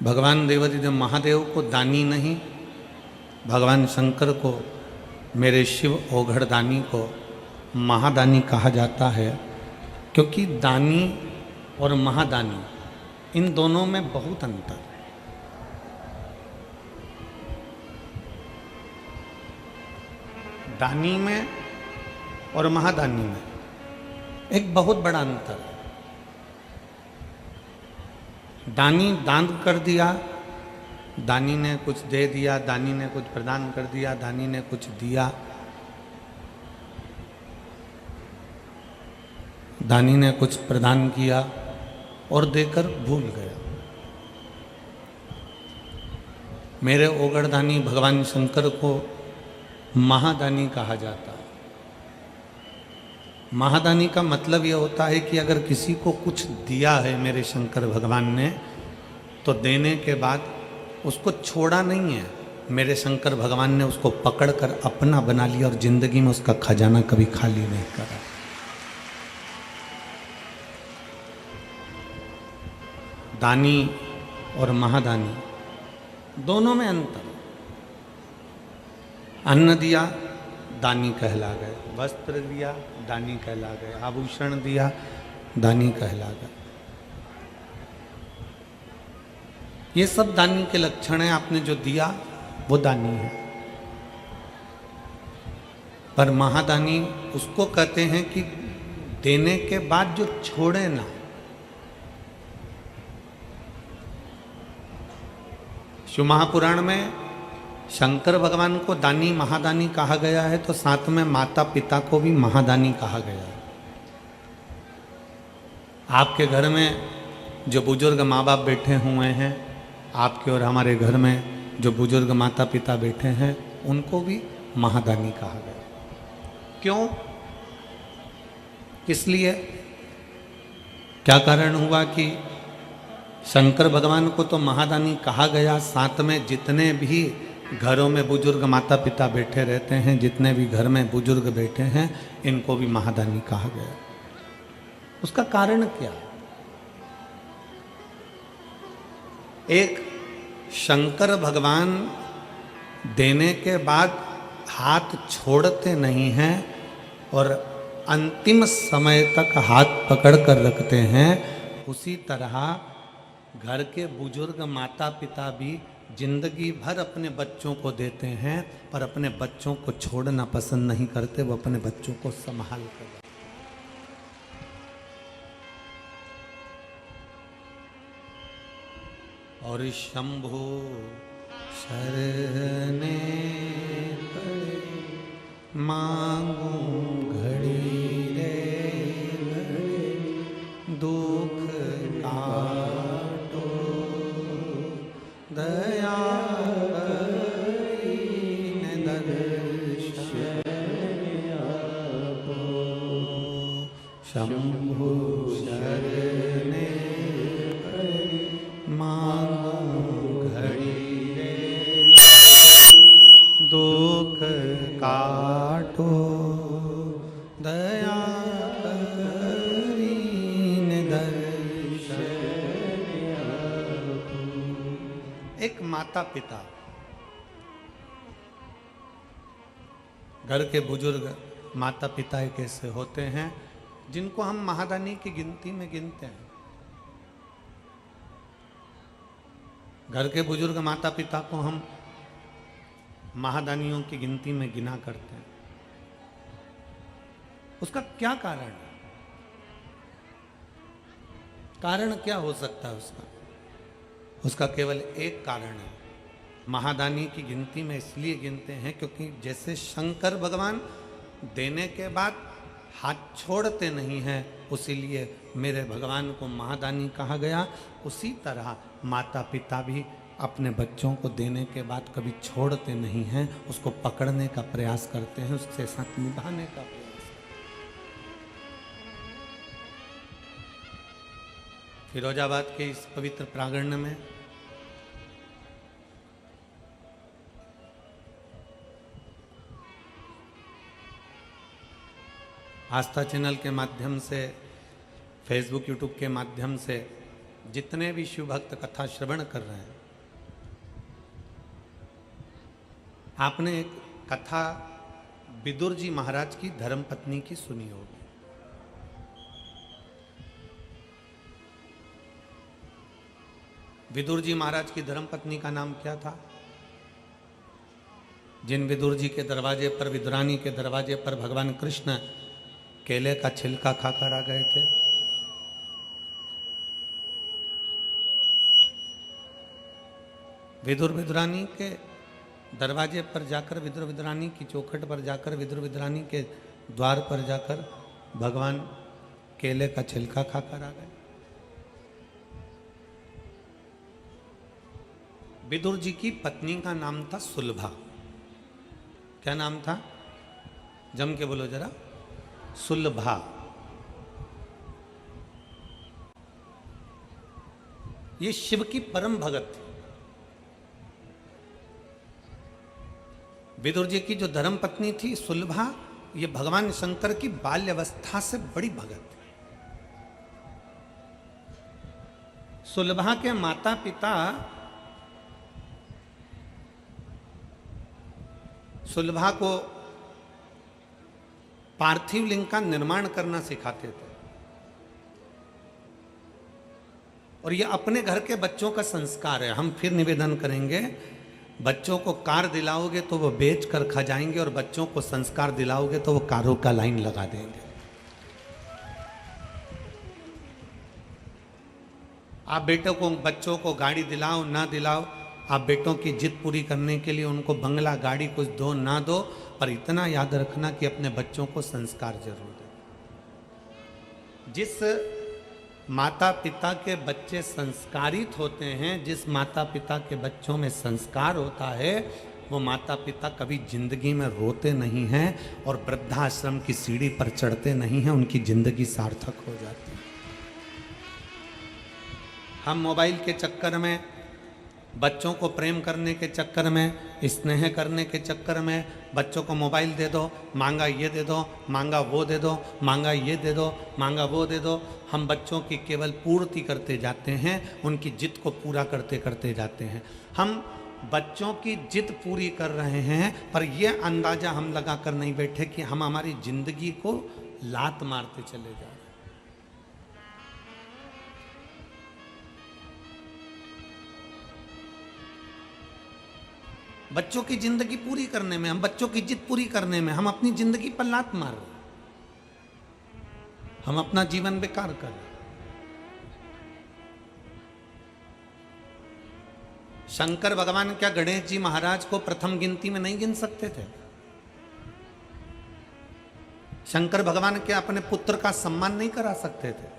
भगवान देवादिदेव महादेव को दानी नहीं, भगवान शंकर को, मेरे शिव ओघड़ दानी को महादानी कहा जाता है, क्योंकि दानी और महादानी इन दोनों में बहुत अंतर है। दानी में और महादानी में एक बहुत बड़ा अंतर है। दानी दान कर दिया, दानी ने कुछ दे दिया, दानी ने कुछ प्रदान कर दिया, दानी ने कुछ दिया, दानी ने कुछ प्रदान किया और देकर भूल गया। मेरे ओगड़ दानी भगवान शंकर को महादानी कहा जाता है। महादानी का मतलब यह होता है कि अगर किसी को कुछ दिया है मेरे शंकर भगवान ने, तो देने के बाद उसको छोड़ा नहीं है। मेरे शंकर भगवान ने उसको पकड़कर अपना बना लिया और जिंदगी में उसका खजाना कभी खाली नहीं करा। दानी और महादानी दोनों में अंतर। अन्न दिया, दानी कहला गए। वस्त्र दिया, दानी कहला गए। आभूषण दिया, दानी कहला गए। ये सब दानी के लक्षण हैं। आपने जो दिया वो दानी है। पर महादानी उसको कहते हैं कि देने के बाद जो छोड़े ना। शिव महापुराण में शंकर भगवान को दानी महादानी कहा गया है, तो साथ में माता पिता को भी महादानी कहा गया है। आपके घर में जो बुजुर्ग माँ बाप बैठे हुए हैं, आपके और हमारे घर में जो बुजुर्ग माता पिता बैठे हैं, उनको भी महादानी कहा गया। क्यों? किस लिए? क्या कारण हुआ कि शंकर भगवान को तो महादानी कहा गया, साथ में जितने भी घरों में बुजुर्ग माता पिता बैठे रहते हैं, जितने भी घर में बुजुर्ग बैठे हैं, इनको भी महादानी कहा गया। उसका कारण क्या? एक, शंकर भगवान देने के बाद हाथ छोड़ते नहीं हैं और अंतिम समय तक हाथ पकड़ कर रखते हैं। उसी तरह घर के बुजुर्ग माता पिता भी जिंदगी भर अपने बच्चों को देते हैं, पर अपने बच्चों को छोड़ना पसंद नहीं करते। वो अपने बच्चों को संभाल कर। और शंभो शरणे पड़े मांगू घड़ी रे घड़ी, दुख काटो दया करीने दर्शन आपो। शंभु शरणे पड़े मांगू घड़ी रे, दुख काटो दया करीने दर्शन आपो। एक माता पिता, घर के बुजुर्ग माता पिता एक ऐसे होते हैं जिनको हम महादानी की गिनती में गिनते हैं। घर के बुजुर्ग माता पिता को हम महादानियों की गिनती में गिना करते हैं। उसका क्या कारण है? कारण क्या हो सकता है उसका? उसका केवल एक कारण है। महादानी की गिनती में इसलिए गिनते हैं क्योंकि जैसे शंकर भगवान देने के बाद हाथ छोड़ते नहीं हैं, उसीलिए मेरे भगवान को महादानी कहा गया। उसी तरह माता पिता भी अपने बच्चों को देने के बाद कभी छोड़ते नहीं हैं, उसको पकड़ने का प्रयास करते हैं, उसके साथ निभाने का प्रयास। फिरोजाबाद के इस पवित्र प्रांगण में आस्था चैनल के माध्यम से, फेसबुक यूट्यूब के माध्यम से जितने भी शिव भक्त कथा श्रवण कर रहे हैं, आपने एक कथा विदुर जी महाराज की धर्मपत्नी की सुनी होगी। विदुर जी महाराज की धर्मपत्नी का नाम क्या था? जिन विदुर जी के दरवाजे पर, विदुरानी के दरवाजे पर भगवान कृष्ण केले का छिलका खाकर आ गए थे। विदुर विदुरानी के दरवाजे पर जाकर, विदुर विदुरानी की चौखट पर जाकर, विदुर विदुरानी के द्वार पर जाकर भगवान केले का छिलका खाकर आ गए। विदुर जी की पत्नी का नाम था सुलभा। क्या नाम था? जम के बोलो जरा। सुलभा। ये शिव की परम भगत थी। विदुर जी की जो धर्म पत्नी थी सुलभा, ये भगवान शंकर की बाल्य अवस्था से बड़ी भगत थी। सुलभा के माता पिता सुलभा को पार्थिव लिंग का निर्माण करना सिखाते थे, और ये अपने घर के बच्चों का संस्कार है। हम फिर निवेदन करेंगे, बच्चों को कार दिलाओगे तो वो बेच कर खा जाएंगे, और बच्चों को संस्कार दिलाओगे तो वो कारों का लाइन लगा देंगे। आप बेटों को, बच्चों को गाड़ी दिलाओ ना दिलाओ, आप बेटों की जिद पूरी करने के लिए उनको बंगला गाड़ी कुछ दो ना दो, पर इतना याद रखना कि अपने बच्चों को संस्कार जरूर दें। जिस माता पिता के बच्चे संस्कारित होते हैं, जिस माता पिता के बच्चों में संस्कार होता है, वो माता पिता कभी जिंदगी में रोते नहीं हैं और वृद्धाश्रम की सीढ़ी पर चढ़ते नहीं हैं, उनकी जिंदगी सार्थक हो जाती है। हम मोबाइल के चक्कर में, बच्चों को प्रेम करने के चक्कर में, स्नेह करने के चक्कर में, बच्चों को मोबाइल दे दो, मांगा ये दे दो, मांगा वो दे दो, मांगा ये दे दो, मांगा वो दे दो, हम बच्चों की केवल पूर्ति करते जाते हैं, उनकी जिद को पूरा करते करते जाते हैं। हम बच्चों की जिद पूरी कर रहे हैं, पर यह अंदाजा हम लगा कर नहीं बैठे कि हम हमारी जिंदगी को लात मारते चले जा रहे हैं। बच्चों की जिंदगी पूरी करने में, हम बच्चों की जिद पूरी करने में, हम अपनी जिंदगी पर लात मार रहे हैं, हम अपना जीवन बेकार कर रहे हैं। शंकर भगवान क्या गणेश जी महाराज को प्रथम गिनती में नहीं गिन सकते थे? शंकर भगवान क्या अपने पुत्र का सम्मान नहीं करा सकते थे?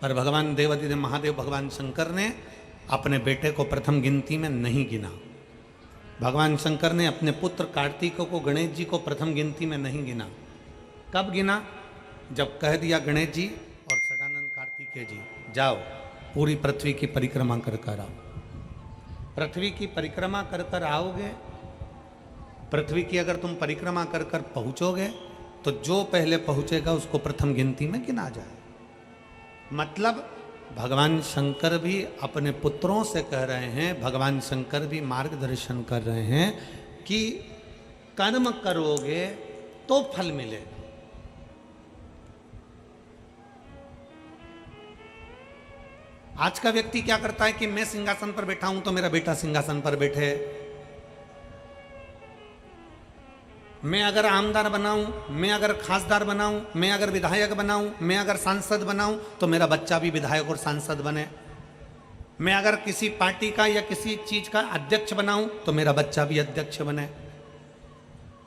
पर भगवान देवाधिदेव महादेव भगवान शंकर ने अपने बेटे को प्रथम गिनती में नहीं गिना। भगवान शंकर ने अपने पुत्र कार्तिक को, गणेश जी को प्रथम गिनती में नहीं गिना। कब गिना? जब कह दिया गणेश जी और सदानंद कार्तिकेय जी, जाओ पूरी पृथ्वी की परिक्रमा कर कर आओ। पृथ्वी की परिक्रमा कर कर आओगे, पृथ्वी की अगर तुम परिक्रमा कर कर पहुंचोगे, तो जो पहले पहुंचेगा उसको प्रथम गिनती में गिना जाए। मतलब भगवान शंकर भी अपने पुत्रों से कह रहे हैं, भगवान शंकर भी मार्गदर्शन कर रहे हैं कि कर्म करोगे तो फल मिलेगा। आज का व्यक्ति क्या करता है कि मैं सिंहासन पर बैठा हूं तो मेरा बेटा सिंहासन पर बैठे, मैं अगर आमदार बनाऊं, मैं अगर खासदार बनाऊं, मैं अगर विधायक बनाऊं, मैं अगर सांसद बनाऊं तो मेरा बच्चा भी विधायक और सांसद बने, मैं अगर किसी पार्टी का या किसी चीज का अध्यक्ष बनाऊं तो मेरा बच्चा भी अध्यक्ष बने,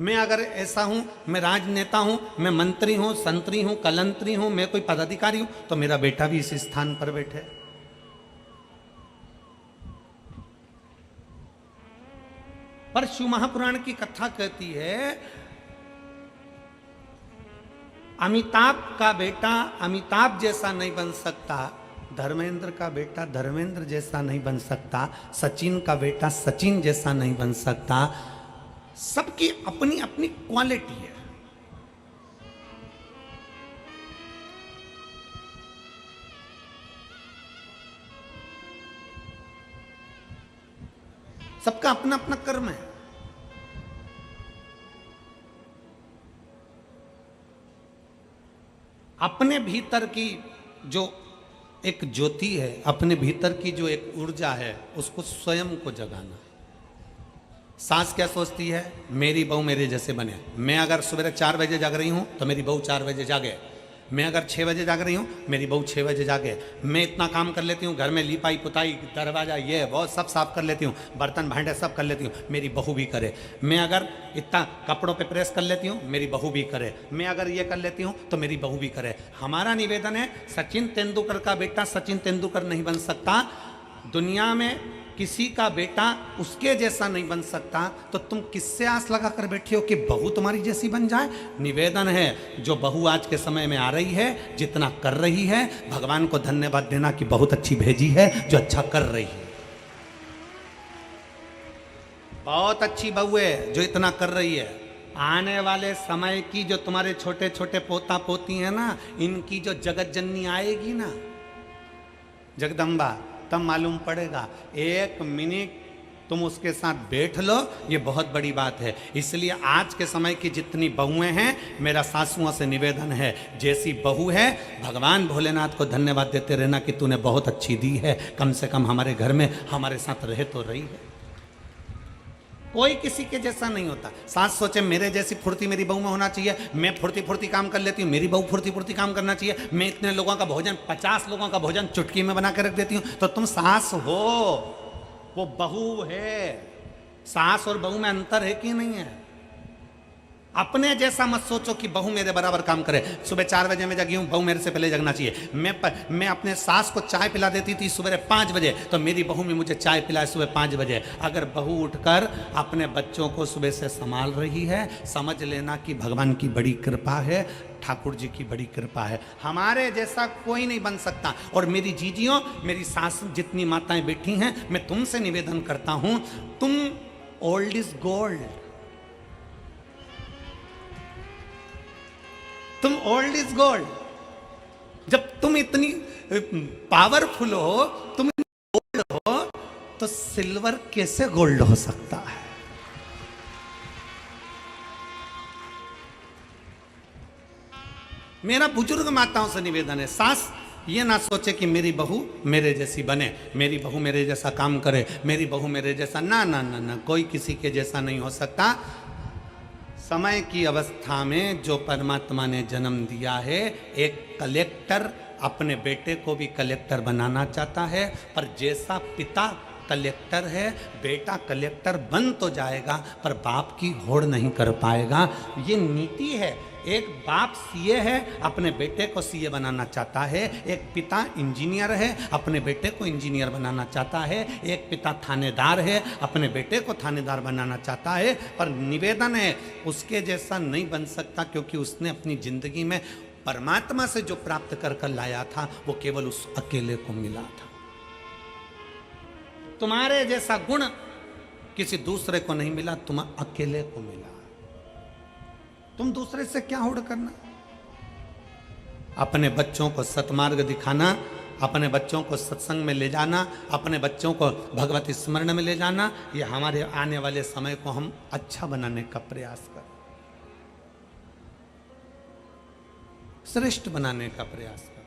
मैं अगर ऐसा हूं, मैं राजनेता हूं, मैं मंत्री हूं, संतरी हूं, कलंतरी हूं, मैं कोई पदाधिकारी हूं तो मेरा बेटा भी इस स्थान पर बैठे। पर शिव महापुराण की कथा कहती है, अमिताभ का बेटा अमिताभ जैसा नहीं बन सकता, धर्मेंद्र का बेटा धर्मेंद्र जैसा नहीं बन सकता, सचिन का बेटा सचिन जैसा नहीं बन सकता। सबकी अपनी अपनी क्वालिटी है। सबका अपना अपना कर्म है। अपने भीतर की जो एक ज्योति है, अपने भीतर की जो एक ऊर्जा है, उसको स्वयं को जगाना। सास क्या सोचती है, मेरी बहू मेरे जैसे बने। मैं अगर सुबह 4 बजे जाग रही हूं तो मेरी बहू 4 बजे जागे। मैं अगर 6 बजे जाग रही हूं, मेरी बहू 6 बजे जागे। मैं इतना काम कर लेती हूँ, घर में लिपाई पुताई दरवाजा ये वो सब साफ कर लेती हूँ, बर्तन भांडे सब कर लेती हूँ, मेरी बहू भी करे। मैं अगर इतना कपड़ों पे प्रेस कर लेती हूँ, मेरी बहू भी करे। मैं अगर ये कर लेती हूँ तो मेरी बहू भी करे। हमारा निवेदन है, सचिन तेंदुलकर का बेटा सचिन तेंदुलकर नहीं बन सकता, दुनिया में किसी का बेटा उसके जैसा नहीं बन सकता, तो तुम किससे आस लगा कर बैठे हो कि बहू तुम्हारी जैसी बन जाए। निवेदन है, जो बहू आज के समय में आ रही है, जितना कर रही है, भगवान को धन्यवाद देना कि बहुत अच्छी भेजी है जो अच्छा कर रही है। बहुत अच्छी बहू है जो इतना कर रही है। आने वाले समय की जो तुम्हारे छोटे छोटे पोता पोती है ना, इनकी जो जगत जननी आएगी ना, जगदम्बा, तब मालूम पड़ेगा। 1 मिनट तुम उसके साथ बैठ लो, ये बहुत बड़ी बात है। इसलिए आज के समय की जितनी बहुएं हैं, मेरा सासुओं से निवेदन है, जैसी बहू है भगवान भोलेनाथ को धन्यवाद देते रहना कि तूने बहुत अच्छी दी है, कम से कम हमारे घर में हमारे साथ रह तो रही है। कोई किसी के जैसा नहीं होता। सास सोचे मेरे जैसी फुर्ती मेरी बहू में होना चाहिए, मैं फुर्ती फुर्ती काम कर लेती हूँ, मेरी बहू फुर्ती फुर्ती काम करना चाहिए। मैं इतने लोगों का भोजन, 50 लोगों का भोजन चुटकी में बना के रख देती हूँ। तो तुम सास हो, वो बहू है। सास और बहू में अंतर है कि नहीं है? अपने जैसा मत सोचो कि बहू मेरे बराबर काम करे। सुबह 4 बजे मैं जगी हूँ, बहू मेरे से पहले जगना चाहिए। मैं अपने सास को चाय पिला देती थी सुबह 5 बजे, तो मेरी बहू भी मुझे चाय पिलाए सुबह 5 बजे। अगर बहू उठकर अपने बच्चों को सुबह से संभाल रही है, समझ लेना कि भगवान की बड़ी कृपा है, ठाकुर जी की बड़ी कृपा है। हमारे जैसा कोई नहीं बन सकता। और मेरी जीजियों, मेरी सास जितनी माताएं बैठी हैं, मैं तुमसे निवेदन करता हूं, तुम ओल्ड इज गोल्ड, तुम ओल्ड इज गोल्ड। जब तुम इतनी पावरफुल हो, तुम गोल्ड हो, तो सिल्वर कैसे गोल्ड हो सकता है? मेरा बुजुर्ग माताओं से निवेदन है, सास ये ना सोचे कि मेरी बहू मेरे जैसी बने, मेरी बहू मेरे जैसा काम करे, मेरी बहू मेरे जैसा, ना ना ना ना, कोई किसी के जैसा नहीं हो सकता। समय की अवस्था में जो परमात्मा ने जन्म दिया है, एक कलेक्टर अपने बेटे को भी कलेक्टर बनाना चाहता है, पर जैसा पिता कलेक्टर है, बेटा कलेक्टर बन तो जाएगा पर बाप की होड़ नहीं कर पाएगा। ये नीति है। एक बाप सीए है, अपने बेटे को सीए बनाना चाहता है। एक पिता इंजीनियर है, अपने बेटे को इंजीनियर बनाना चाहता है। एक पिता थानेदार है, अपने बेटे को थानेदार बनाना चाहता है। पर निवेदन है, उसके जैसा नहीं बन सकता, क्योंकि उसने अपनी जिंदगी में परमात्मा से जो प्राप्त कर कर लाया था, वो केवल उस अकेले को मिला था। तुम्हारे जैसा गुण किसी दूसरे को नहीं मिला, तुम अकेले को मिला। तुम दूसरे से क्या होड़ करना? अपने बच्चों को सतमार्ग दिखाना, अपने बच्चों को सत्संग में ले जाना, अपने बच्चों को भगवत स्मरण में ले जाना, ये हमारे आने वाले समय को हम अच्छा बनाने का प्रयास करें, श्रेष्ठ बनाने का प्रयास करें।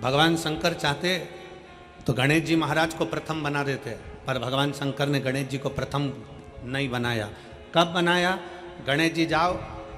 भगवान शंकर चाहते तो गणेश जी महाराज को प्रथम बना देते, पर भगवान शंकर ने गणेश जी को प्रथम नहीं बनाया। कब बनाया? गणेश जी जाओ,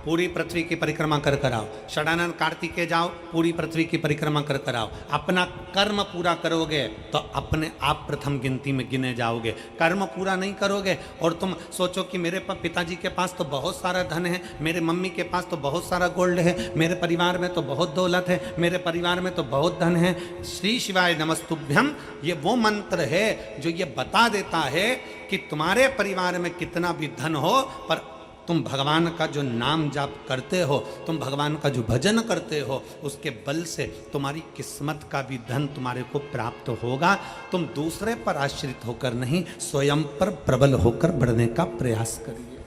पूरी पृथ्वी की परिक्रमा कर कर आओ। षडानन कार्तिकेय जाओ, पूरी पृथ्वी की परिक्रमा कर कर आओ। अपना कर्म पूरा करोगे तो अपने आप प्रथम गिनती में गिने जाओगे। कर्म पूरा नहीं करोगे और तुम सोचो कि मेरे पिताजी के पास तो बहुत सारा धन है, मेरे मम्मी के पास तो बहुत सारा गोल्ड है, मेरे परिवार में तो बहुत दौलत है, मेरे परिवार में तो बहुत धन है। श्री शिवाय नमस्तुभ्यम, ये वो मंत्र है जो ये बता देता है कि तुम्हारे परिवार में कितना भी धन हो, पर तुम भगवान का जो नाम जाप करते हो, तुम भगवान का जो भजन करते हो, उसके बल से तुम्हारी किस्मत का भी धन तुम्हारे को प्राप्त होगा। तुम दूसरे पर आश्रित होकर नहीं, स्वयं पर प्रबल होकर बढ़ने का प्रयास करिए।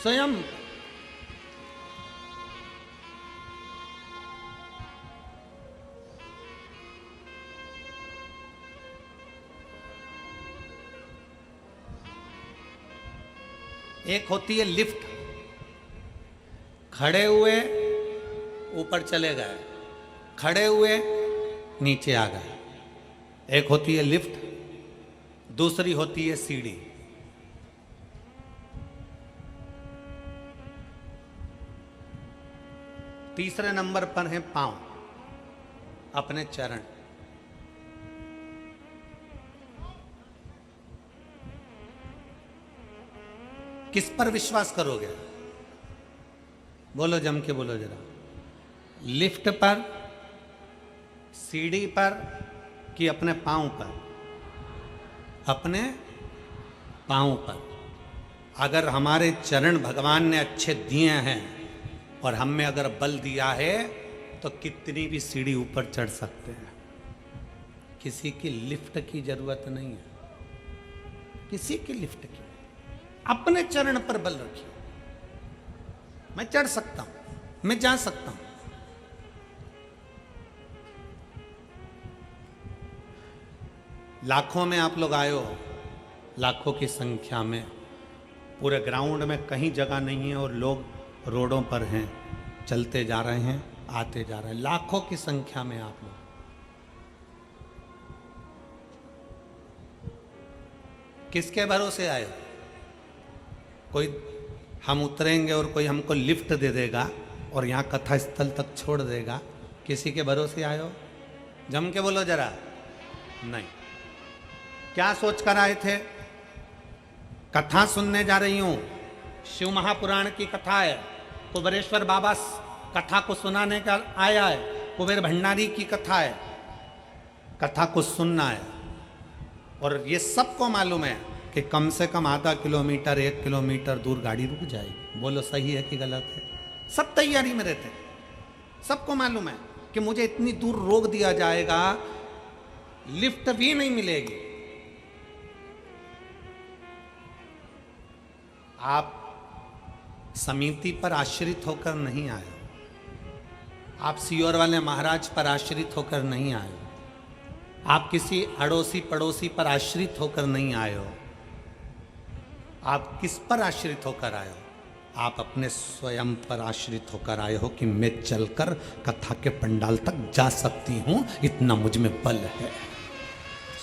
स्वयं एक होती है लिफ्ट, खड़े हुए ऊपर चले गए, खड़े हुए नीचे आ गए। एक होती है लिफ्ट, दूसरी होती है सीढ़ी। तीसरे नंबर पर है पांव, अपने चरण। किस पर विश्वास करोगे? बोलो, जम के बोलो जरा। लिफ्ट पर, सीढ़ी पर कि अपने पांव पर? अपने पांव पर। अगर हमारे चरण भगवान ने अच्छे दिए हैं और हम में अगर बल दिया है तो कितनी भी सीढ़ी ऊपर चढ़ सकते हैं। किसी की लिफ्ट की जरूरत नहीं है, किसी की लिफ्ट की। अपने चरण पर बल रखिए। मैं चढ़ सकता हूं, मैं जा सकता हूं। लाखों में आप लोग आए हो, लाखों की संख्या में। पूरे ग्राउंड में कहीं जगह नहीं है और लोग रोडों पर हैं, चलते जा रहे हैं, आते जा रहे हैं। लाखों की संख्या में आप लोग। किसके भरोसे आए हो? कोई हम उतरेंगे और कोई हमको लिफ्ट दे देगा और यहाँ कथा स्थल तक छोड़ देगा, किसी के भरोसे आए हो? जम के बोलो जरा। नहीं। क्या सोच कर आए थे? कथा सुनने जा रही हूं, शिव महापुराण की कथा है, कुबेरेश्वर बाबा कथा को सुनाने का आया है, कुबेर भंडारी की कथा है, कथा को सुनना है। और ये सबको मालूम है कि कम से कम आधा किलोमीटर 1 किलोमीटर दूर गाड़ी रुक जाएगी। बोलो सही है कि गलत है? सब तैयारी में रहते हैं। सबको मालूम है कि मुझे इतनी दूर रोक दिया जाएगा, लिफ्ट भी नहीं मिलेगी। आप समिति पर आश्रित होकर नहीं आए, आप सीहोर वाले महाराज पर आश्रित होकर नहीं आए, आप किसी अड़ोसी पड़ोसी पर आश्रित होकर नहीं आए हो। आप किस पर आश्रित होकर आए हो? आप अपने स्वयं पर आश्रित होकर आए हो कि मैं चलकर कथा के पंडाल तक जा सकती हूं, इतना मुझ में बल है।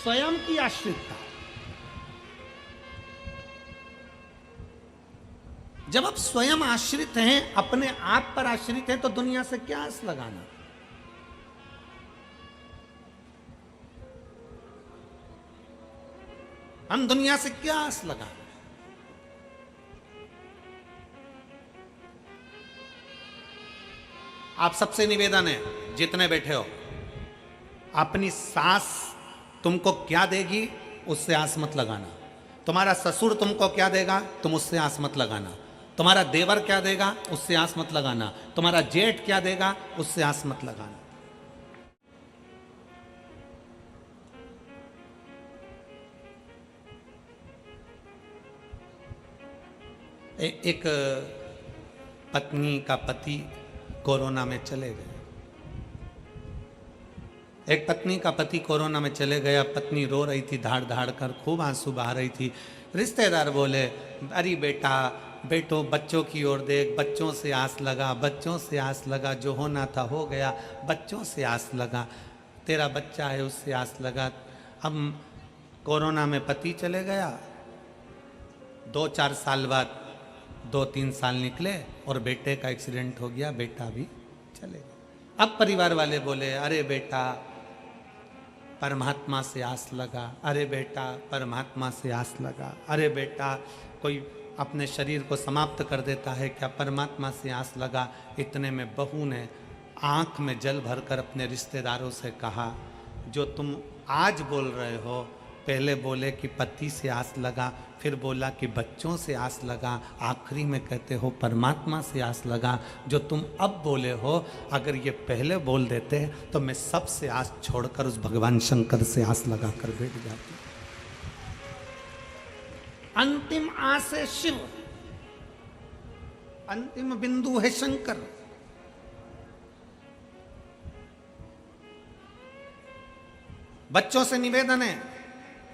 स्वयं की आश्रितता। जब आप स्वयं आश्रित हैं, अपने आप पर आश्रित हैं, तो दुनिया से क्या आस लगाना? हम दुनिया से क्या आस लगाना? आप सबसे निवेदन है, जितने बैठे हो, अपनी सास तुमको क्या देगी उससे आस मत लगाना। तुम्हारा ससुर तुमको क्या देगा तुम उससे आस मत लगाना। तुम्हारा देवर क्या देगा उससे आस मत लगाना। तुम्हारा जेठ क्या देगा उससे आस मत लगाना। एक पत्नी का पति कोरोना में चले गए। एक पत्नी का पति कोरोना में चले गया। पत्नी रो रही थी, धाड़ धाड़ कर खूब आंसू बहा रही थी। रिश्तेदार बोले, अरे बेटा, बेटो बच्चों की ओर देख, बच्चों से आस लगा, बच्चों से आस लगा, जो होना था हो गया, बच्चों से आस लगा, तेरा बच्चा है उससे आस लगा। अब कोरोना में पति चले गया, 2-4 साल बाद 2-3 साल निकले और बेटे का एक्सीडेंट हो गया, बेटा भी चले गया। अब परिवार वाले बोले, अरे बेटा परमात्मा से आस लगा, अरे बेटा परमात्मा से आस लगा, अरे बेटा कोई अपने शरीर को समाप्त कर देता है क्या, परमात्मा से आस लगा। इतने में बहू ने आंख में जल भरकर अपने रिश्तेदारों से कहा, जो तुम आज बोल रहे हो, पहले बोले कि पति से आस लगा, फिर बोला कि बच्चों से आस लगा, आखिरी में कहते हो परमात्मा से आस लगा। जो तुम अब बोले हो, अगर ये पहले बोल देते तो मैं सबसे आस छोड़कर उस भगवान शंकर से आस लगा कर बैठ जाती। अंतिम आस है शिव, अंतिम बिंदु है शंकर। बच्चों से निवेदन है,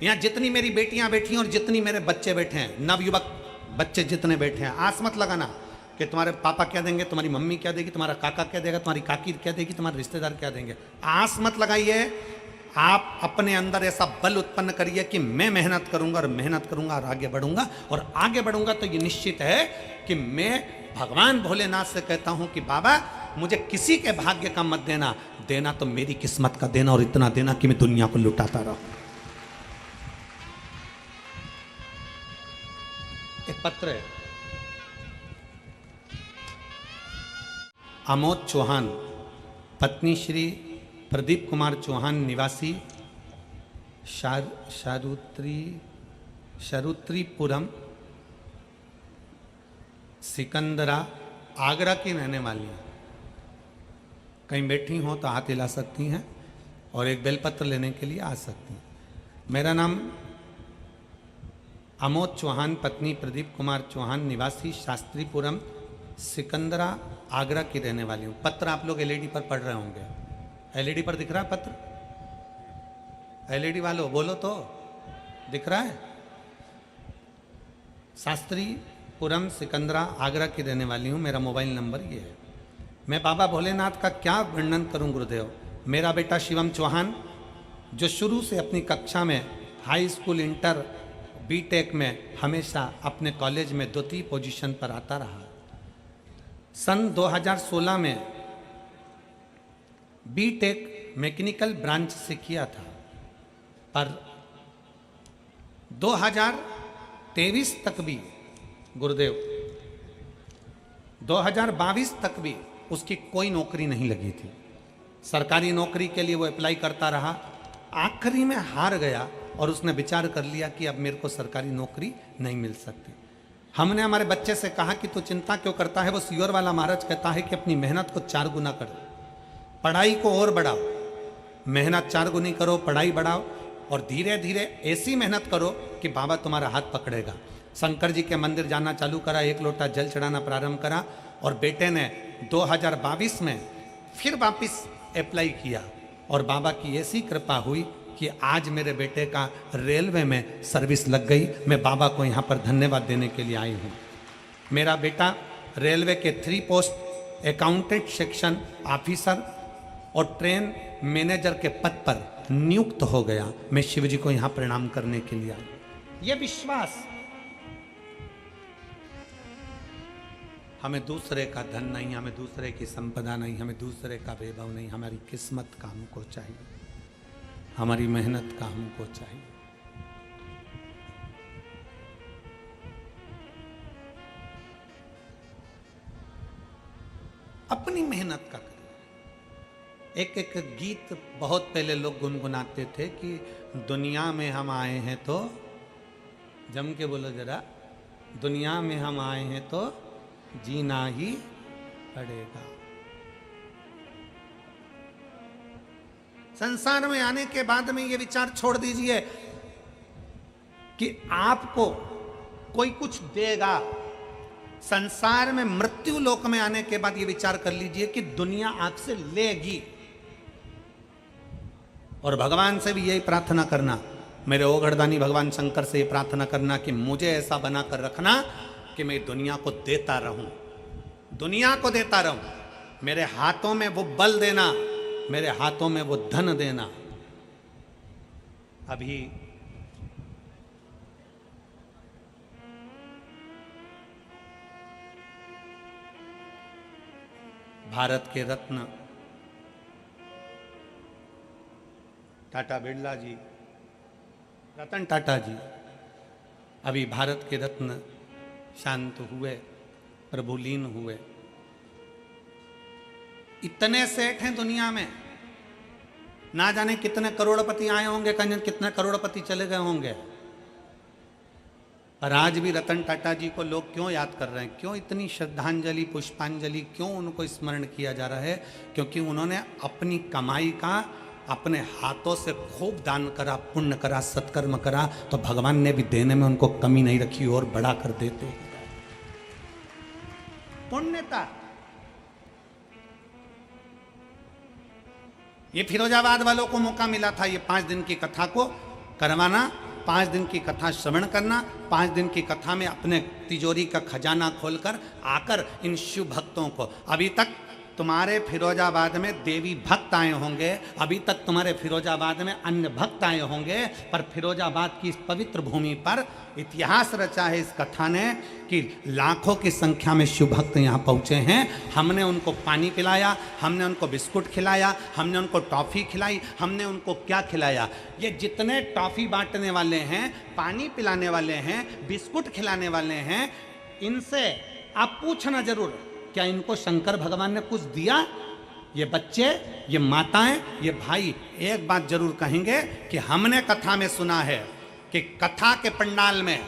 यहां जितनी मेरी बेटियां बैठी हैं और जितनी मेरे बच्चे बैठे हैं, नवयुवक बच्चे जितने बैठे हैं आस मत लगाना कि तुम्हारे पापा क्या देंगे, तुम्हारी मम्मी क्या देगी, तुम्हारा काका क्या देगा, तुम्हारी काकी क्या देगी, तुम्हारे रिश्तेदार क्या देंगे। आस मत लगाइए। आप अपने अंदर ऐसा बल उत्पन्न करिए कि मैं मेहनत करूंगा और मेहनत करूंगा और आगे बढ़ूंगा, और आगे बढ़ूंगा तो ये निश्चित है कि मैं भगवान भोलेनाथ से कहता हूं कि बाबा मुझे किसी के भाग्य का मत देना, देना तो मेरी किस्मत का देना, और इतना देना कि मैं दुनिया को लुटाता रहूं। एक पत्र है, आमोद चौहान, पत्नी श्री प्रदीप कुमार चौहान, निवासी शारुत्रीपुरम, सिकंदरा, आगरा की रहने वाली हैं। कहीं बैठी हो तो हाथ हिला सकती हैं और एक बेलपत्र लेने के लिए आ सकती हैं। मेरा नाम आमोद चौहान, पत्नी प्रदीप कुमार चौहान, निवासी शास्त्रीपुरम, सिकंदरा, आगरा की रहने वाली हूँ। पत्र आप लोग एलईडी पर पढ़ रहे होंगे। एलईडी पर दिख रहा है पत्र? एलईडी वालों बोलो तो, दिख रहा है? शास्त्रीपुरम, सिकंदरा, आगरा की रहने वाली हूँ। मेरा मोबाइल नंबर ये है। मैं बाबा भोलेनाथ का क्या वर्णन करूं गुरुदेव। मेरा बेटा शिवम चौहान, जो शुरू से अपनी कक्षा में, हाई स्कूल, इंटर, बीटेक में हमेशा अपने कॉलेज में द्वितीय पोजीशन पर आता रहा। सन 2016 में बीटेक मैकेनिकल ब्रांच से किया था, पर 2023 तक भी गुरुदेव, 2022 तक भी उसकी कोई नौकरी नहीं लगी थी। सरकारी नौकरी के लिए वो अप्लाई करता रहा, आखिरी में हार गया और उसने विचार कर लिया कि अब मेरे को सरकारी नौकरी नहीं मिल सकती। हमने हमारे बच्चे से कहा कि तू चिंता क्यों करता है। वो सियोर वाला महाराज कहता है कि अपनी मेहनत को 4 गुना करो, पढ़ाई को और बढ़ाओ, मेहनत 4 गुनी करो, पढ़ाई बढ़ाओ, और धीरे धीरे ऐसी मेहनत करो कि बाबा तुम्हारा हाथ पकड़ेगा। शंकर जी के मंदिर जाना चालू करा, 1 लोटा जल चढ़ाना प्रारंभ करा, और बेटे ने 2022 में फिर वापस अप्लाई किया, और बाबा की ऐसी कृपा हुई कि आज मेरे बेटे का रेलवे में सर्विस लग गई। मैं बाबा को यहाँ पर धन्यवाद देने के लिए आई हूँ। मेरा बेटा रेलवे के 3 पोस्ट, अकाउंटेंट सेक्शन ऑफिसर और ट्रेन मैनेजर के पद पर नियुक्त हो गया। मैं शिव जी को यहाँ प्रणाम करने के लिए आई। ये विश्वास, हमें दूसरे का धन नहीं, हमें दूसरे की संपदा नहीं, हमें दूसरे का वैभव नहीं, हमारी किस्मत का हमको चाहिए, हमारी मेहनत का हमको चाहिए। अपनी मेहनत का करें। एक गीत बहुत पहले लोग गुनगुनाते थे कि दुनिया में हम आए हैं तो, जम के बोलो जरा, दुनिया में हम आए हैं तो जीना ही पड़ेगा। संसार में आने के बाद में ये विचार छोड़ दीजिए कि आपको कोई कुछ देगा। संसार में, मृत्यु लोक में आने के बाद ये विचार कर लीजिए कि दुनिया आपसे लेगी। और भगवान से भी यही प्रार्थना करना, मेरे ओघड़दानी भगवान शंकर से ये प्रार्थना करना कि मुझे ऐसा बनाकर रखना कि मैं दुनिया को देता रहूं, दुनिया को देता रहूं। मेरे हाथों में वो बल देना, मेरे हाथों में वो धन देना। अभी भारत के रत्न टाटा बिरला जी, रतन टाटा जी, अभी भारत के रत्न शांत हुए, प्रभुलीन हुए। इतने सेठ हैं दुनिया में, ना जाने कितने करोड़पति आए होंगे, कितने करोड़पति चले गए होंगे, पर आज भी रतन टाटा जी को लोग क्यों याद कर रहे हैं, क्यों इतनी श्रद्धांजलि, पुष्पांजलि, क्यों उनको स्मरण किया जा रहा है? क्योंकि उन्होंने अपनी कमाई का, अपने हाथों से खूब दान करा, पुण्य करा, सत्कर्म करा, तो भगवान ने भी देने में उनको कमी नहीं रखी और बढ़ा कर देते। पुण्यता। ये फिरोजाबाद वालों को मौका मिला था ये 5 दिन की कथा को करवाना, 5 दिन की कथा श्रवण करना, 5 दिन की कथा में अपने तिजोरी का खजाना खोलकर आकर इन शिव भक्तों को, अभी तक तुम्हारे फिरोजाबाद में देवी भक्त आए होंगे, अभी तक तुम्हारे फिरोजाबाद में अन्य भक्त आए होंगे, पर फिरोजाबाद की इस पवित्र भूमि पर इतिहास रचा है इस कथा ने कि लाखों की संख्या में शिव भक्त यहाँ पहुँचे हैं। हमने उनको पानी पिलाया, हमने उनको बिस्कुट खिलाया, हमने उनको टॉफ़ी खिलाई, हमने उनको क्या खिलाया। ये जितने टॉफ़ी बांटने वाले हैं, पानी पिलाने वाले हैं, बिस्कुट खिलाने वाले हैं, इनसे आप पूछना जरूर, क्या इनको शंकर भगवान ने कुछ दिया? ये बच्चे, ये माताएं, ये भाई एक बात जरूर कहेंगे कि हमने कथा में सुना है कि कथा के पंडाल में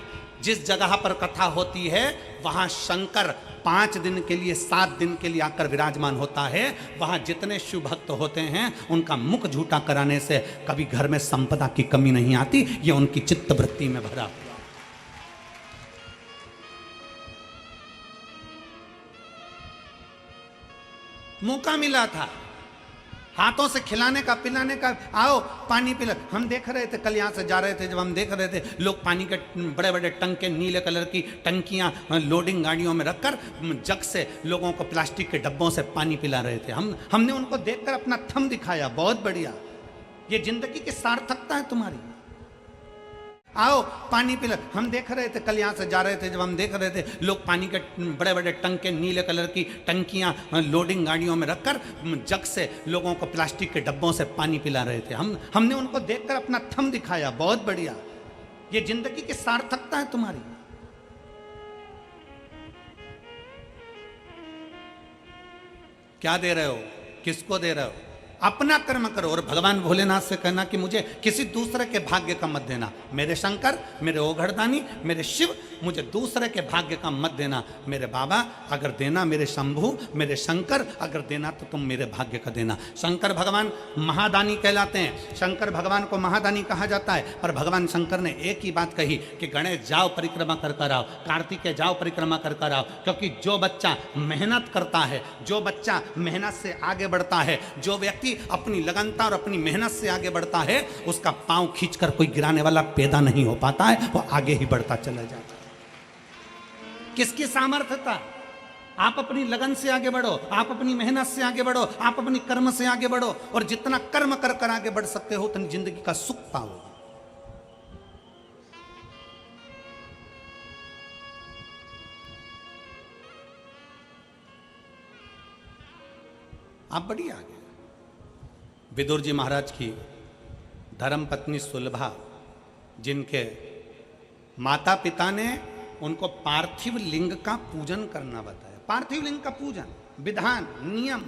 जिस जगह पर कथा होती है वहां शंकर 5 दिन के लिए, 7 दिन के लिए आकर विराजमान होता है। वहां जितने शिव भक्त होते हैं उनका मुख झूठा कराने से कभी घर में संपदा की कमी नहीं आती। ये उनकी चित्त वृत्ति में भरा। मौका मिला था हाथों से खिलाने का, पिलाने का, आओ पानी पिला। हम देख रहे थे, कल यहाँ से जा रहे थे जब हम देख रहे थे, लोग पानी के बड़े बड़े टंके, नीले कलर की टंकियाँ लोडिंग गाड़ियों में रखकर जग से लोगों को प्लास्टिक के डब्बों से पानी पिला रहे थे। हमने उनको देखकर अपना थम दिखाया, बहुत बढ़िया, ये जिंदगी की सार्थकता है तुम्हारी। आओ पानी पिला। हम देख रहे थे, कल यहाँ से जा रहे थे जब हम देख रहे थे, लोग पानी के बड़े बड़े टंके, नीले कलर की टंकियाँ लोडिंग गाड़ियों में रखकर जग से लोगों को प्लास्टिक के डब्बों से पानी पिला रहे थे। हमने उनको देखकर अपना थम दिखाया, बहुत बढ़िया, ये जिंदगी की सार्थकता है तुम्हारी। क्या दे रहे हो, किसको दे रहे हो? अपना कर्म करो और भगवान भोलेनाथ से कहना कि मुझे किसी दूसरे के भाग्य का मत देना। मेरे शंकर, मेरे ओघड़दानी, मेरे शिव, मुझे दूसरे के भाग्य का मत देना। मेरे बाबा अगर देना, मेरे शंभू, मेरे शंकर अगर देना तो तुम मेरे भाग्य का देना। शंकर भगवान महादानी कहलाते हैं, शंकर भगवान को महादानी कहा जाता है। पर भगवान शंकर ने एक ही बात कही कि गणेश जाओ परिक्रमा कर कर आओ, कार्तिकेय जाओ परिक्रमा कर कर आओ, क्योंकि जो बच्चा मेहनत करता है, जो बच्चा मेहनत से आगे बढ़ता है, जो व्यक्ति अपनी लगनता और अपनी मेहनत से आगे बढ़ता है, उसका पांव खींचकर कोई गिराने वाला पैदा नहीं हो पाता है, वो आगे ही बढ़ता चला जाता है। किसकी सामर्थ्यता? आप अपनी लगन से आगे बढ़ो, आप अपनी मेहनत से आगे बढ़ो, आप अपनी कर्म से आगे बढ़ो, और जितना कर्म कर कर आगे बढ़ सकते हो उतनी जिंदगी का सुख पाओ। आप बढ़िया आगे। विदुर जी महाराज की धर्म पत्नी सुलभा, जिनके माता पिता ने उनको पार्थिव लिंग का पूजन करना बताया। पार्थिव लिंग का पूजन, विधान, नियम।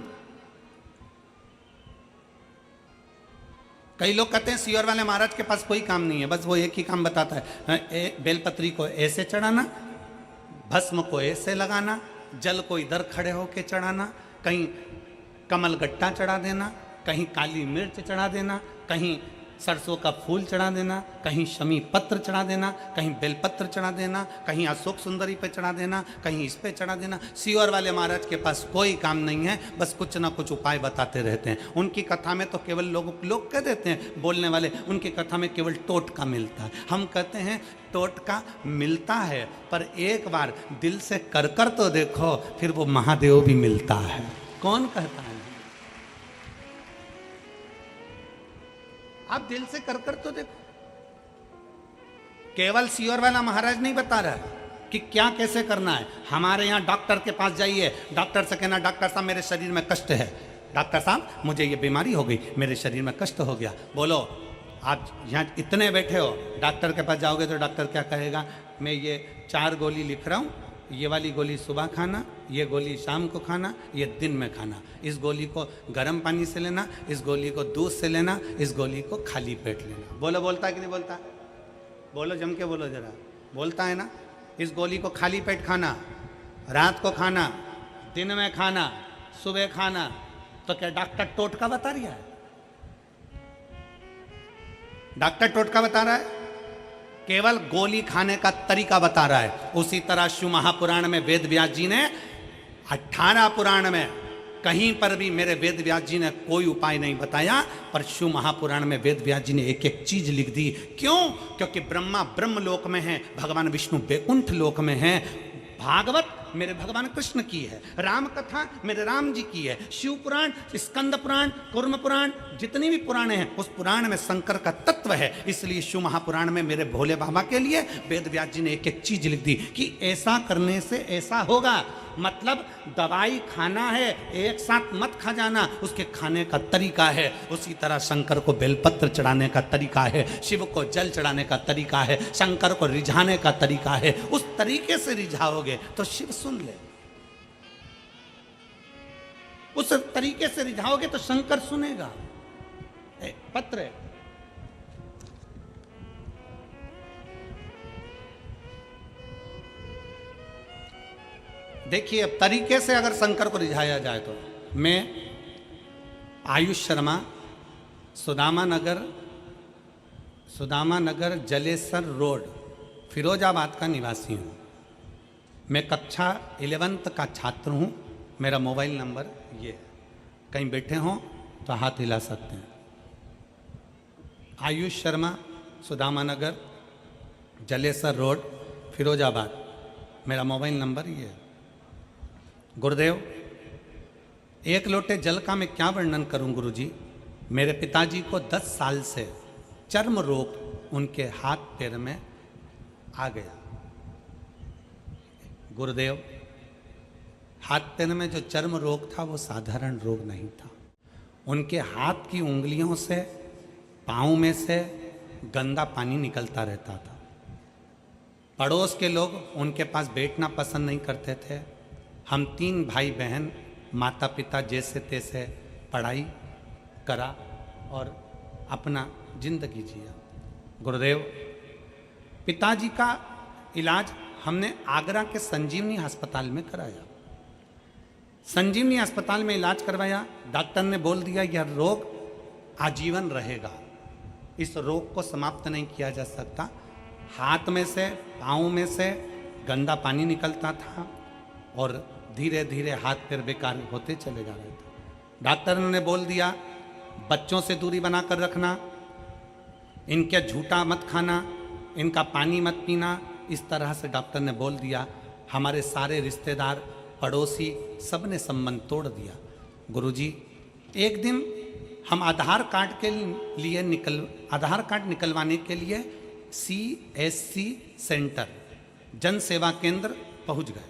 कई लोग कहते हैं सियोर वाले महाराज के पास कोई काम नहीं है, बस वो एक ही काम बताता है, बेलपत्री को ऐसे चढ़ाना, भस्म को ऐसे लगाना, जल को इधर खड़े होके चढ़ाना, कहीं कमल गट्टा चढ़ा देना, कहीं काली मिर्च चढ़ा देना, कहीं सरसों का फूल चढ़ा देना, कहीं शमी पत्र चढ़ा देना, कहीं बेलपत्र चढ़ा देना, कहीं अशोक सुंदरी पे चढ़ा देना, कहीं इस पे चढ़ा देना। सियोर वाले महाराज के पास कोई काम नहीं है, बस कुछ ना कुछ उपाय बताते रहते हैं। उनकी कथा में तो केवल लोग कह देते हैं बोलने वाले, उनकी कथा में केवल टोटका मिलता है। हम कहते हैं टोटका मिलता है, पर एक बार दिल से कर कर तो देखो, फिर वो महादेव भी मिलता है। कौन कहता है? आप दिल से कर कर तो देखो। केवल सियोर वाला महाराज नहीं बता रहा है कि क्या कैसे करना है। हमारे यहाँ डॉक्टर के पास जाइए, डॉक्टर से कहना डॉक्टर साहब मेरे शरीर में कष्ट है, डॉक्टर साहब मुझे ये बीमारी हो गई, मेरे शरीर में कष्ट हो गया। बोलो, आप यहाँ इतने बैठे हो, डॉक्टर के पास जाओगे तो डॉक्टर क्या कहेगा? मैं ये 4 गोली लिख रहा हूँ, ये वाली गोली सुबह खाना, ये गोली शाम को खाना, ये दिन में खाना। इस गोली को गर्म पानी से लेना, इस गोली को दूध से लेना, इस गोली को खाली पेट लेना। बोलो, बोलता है कि नहीं बोलता? बोलो, जम के बोलो जरा। बोलता है ना? इस गोली को खाली पेट खाना, रात को खाना, दिन में खाना, सुबह खाना। तो क्या डॉक्टर टोटका बता रहा है? डॉक्टर टोटका बता रहा है? केवल गोली खाने का तरीका बता रहा है। उसी तरह शिव महापुराण में वेद व्यास जी ने 18 पुराण में कहीं पर भी मेरे वेद व्यास जी ने कोई उपाय नहीं बताया, पर शिव महापुराण में वेद व्यास जी ने एक एक चीज लिख दी। क्यों? क्योंकि ब्रह्मा ब्रह्म लोक में है, भगवान विष्णु बैकुंठ लोक में है, भागवत मेरे भगवान कृष्ण की है, राम कथा मेरे राम जी की है, शिव पुराण, स्कंद पुराण, कुर्म पुराण, जितनी भी पुराण हैं उस पुराण में शंकर का तत्व है। इसलिए शिव महापुराण में मेरे भोले बाबा के लिए वेद व्यास जी ने एक एक चीज लिख दी कि ऐसा करने से ऐसा होगा। मतलब दवाई खाना है, एक साथ मत खा जाना, उसके खाने का तरीका है। उसी तरह शंकर को बेलपत्र चढ़ाने का तरीका है, शिव को जल चढ़ाने का तरीका है, शंकर को रिझाने का तरीका है। उस तरीके से रिझाओगे तो शिव सुन ले, उस तरीके से रिझाओगे तो शंकर सुनेगा। पत्र है। देखिए, अब तरीके से अगर शंकर को रिझाया जाए तो मैं आयुष शर्मा, सुदामा नगर जलेसर रोड, फिरोजाबाद का निवासी हूँ। मैं कक्षा 11th का छात्र हूँ। मेरा मोबाइल नंबर ये है, कहीं बैठे हों तो हाथ हिला सकते हैं। आयुष शर्मा, सुदामा नगर जलेसर रोड, फिरोजाबाद, मेरा मोबाइल नंबर ये है। गुरुदेव, एक लोटे जल का मैं क्या वर्णन करूं गुरुजी। मेरे पिताजी को 10 साल से चर्म रोग उनके हाथ पैर में आ गया। गुरुदेव, हाथ पैर में जो चर्म रोग था वो साधारण रोग नहीं था। उनके हाथ की उंगलियों से, पाँव में से गंदा पानी निकलता रहता था। पड़ोस के लोग उनके पास बैठना पसंद नहीं करते थे। हम 3 भाई बहन, माता पिता जैसे तैसे पढ़ाई करा और अपना जिंदगी जिया। गुरुदेव, पिताजी का इलाज हमने आगरा के संजीवनी अस्पताल में कराया। संजीवनी अस्पताल में इलाज करवाया। डॉक्टर ने बोल दिया यह रोग आजीवन रहेगा, इस रोग को समाप्त नहीं किया जा सकता। हाथ में से, पाँव में से गंदा पानी निकलता था और धीरे धीरे हाथ पैर बेकार होते चले जा रहे थे। डॉक्टर ने बोल दिया बच्चों से दूरी बनाकर रखना, इनके झूठा मत खाना, इनका पानी मत पीना। इस तरह से डॉक्टर ने बोल दिया। हमारे सारे रिश्तेदार, पड़ोसी, सब ने संबंध तोड़ दिया। गुरुजी, एक दिन हम आधार कार्ड के लिए आधार कार्ड निकलवाने के लिए CSC सेंटर, जन सेवा केंद्र पहुंच गए।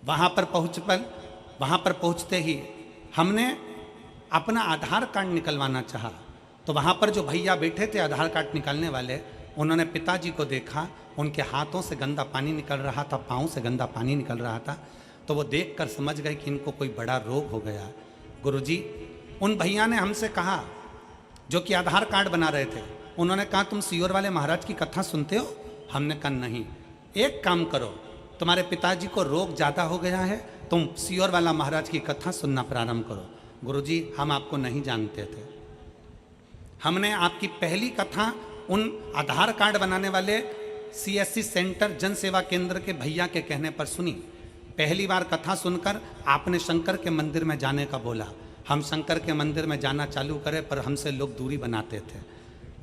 वहाँ पर पहुँचते ही हमने अपना आधार कार्ड निकलवाना चाहा, तो वहाँ पर जो भैया बैठे थे आधार कार्ड निकालने वाले, उन्होंने पिताजी को देखा, उनके हाथों से गंदा पानी निकल रहा था, पाँव से गंदा पानी निकल रहा था। तो वो देखकर समझ गए कि इनको कोई बड़ा रोग हो गया। गुरुजी, उन भैया ने हमसे कहा, जो कि आधार कार्ड बना रहे थे, उन्होंने कहा तुम सीहोर वाले महाराज की कथा सुनते हो? हमने कहा नहीं। एक काम करो, तुम्हारे पिताजी को रोग ज़्यादा हो गया है, तुम सीहोर वाला महाराज की कथा सुनना प्रारंभ करो। गुरुजी, हम आपको नहीं जानते थे। हमने आपकी पहली कथा उन आधार कार्ड बनाने वाले CSC सेंटर जन सेवा केंद्र के भैया के कहने पर सुनी। पहली बार कथा सुनकर आपने शंकर के मंदिर में जाने का बोला। हम शंकर के मंदिर में जाना चालू करें, पर हमसे लोग दूरी बनाते थे,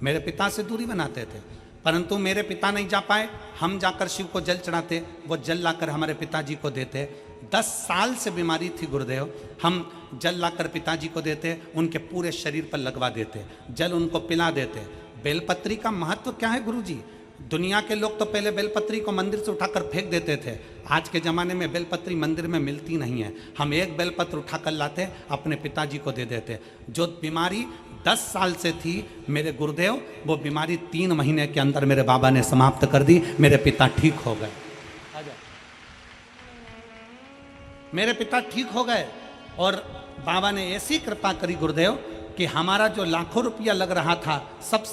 मेरे पिता से दूरी बनाते थे। परंतु मेरे पिता नहीं जा पाए, हम जाकर शिव को जल चढ़ाते, वो जल लाकर हमारे पिताजी को देते। 10 साल से बीमारी थी गुरुदेव, हम जल लाकर पिताजी को देते, उनके पूरे शरीर पर लगवा देते, जल उनको पिला देते। बेलपत्री का महत्व क्या है गुरुजी? दुनिया के लोग तो पहले बेलपत्री को मंदिर से उठाकर फेंक देते थे। आज के ज़माने में बेलपत्री मंदिर में मिलती नहीं है। हम एक बेलपत्र उठाकर लाते, अपने पिताजी को दे देते। जो बीमारी 10 साल से थी मेरे गुरुदेव, वो बीमारी 3 महीने के अंदर मेरे बाबा ने समाप्त कर दी। मेरे पिता ठीक हो गए। मेरे पिता ठीक हो गए और बाबा ने ऐसी कृपा करी गुरुदेव कि हमारा जो लाखों रुपया लग रहा था, सब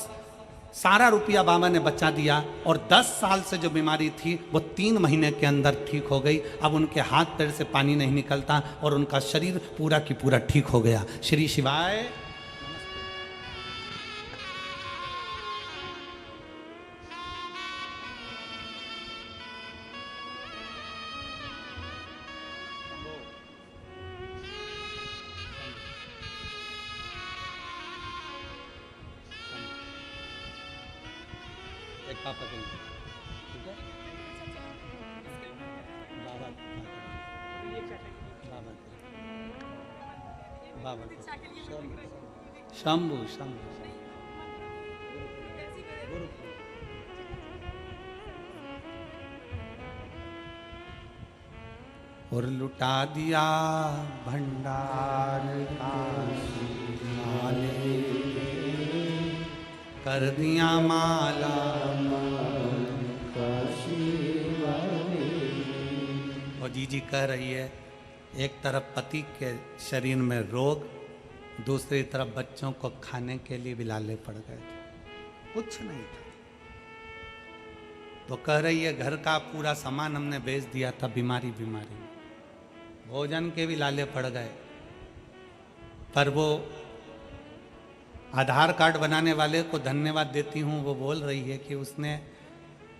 सारा रुपया बाबा ने बचा दिया और 10 साल से जो बीमारी थी वो 3 महीने के अंदर ठीक हो गई। अब उनके हाथ पैर से पानी नहीं निकलता और उनका शरीर पूरा की पूरा ठीक हो गया। श्री शिवाय। पापा के लिए, ठीक है? बाबा बाबा बाबा शंभू शंभू और लुटा दिया भंडार माले, कर दिया माला और जी कह रही है, एक तरफ पति के शरीर में रोग, दूसरी तरफ बच्चों को खाने के लिए भी लाले पड़ गए थे, कुछ नहीं था। तो कह रही है घर का पूरा सामान हमने बेच दिया था बीमारी में, भोजन के भी लाले पड़ गए। पर वो आधार कार्ड बनाने वाले को धन्यवाद देती हूँ, वो बोल रही है कि उसने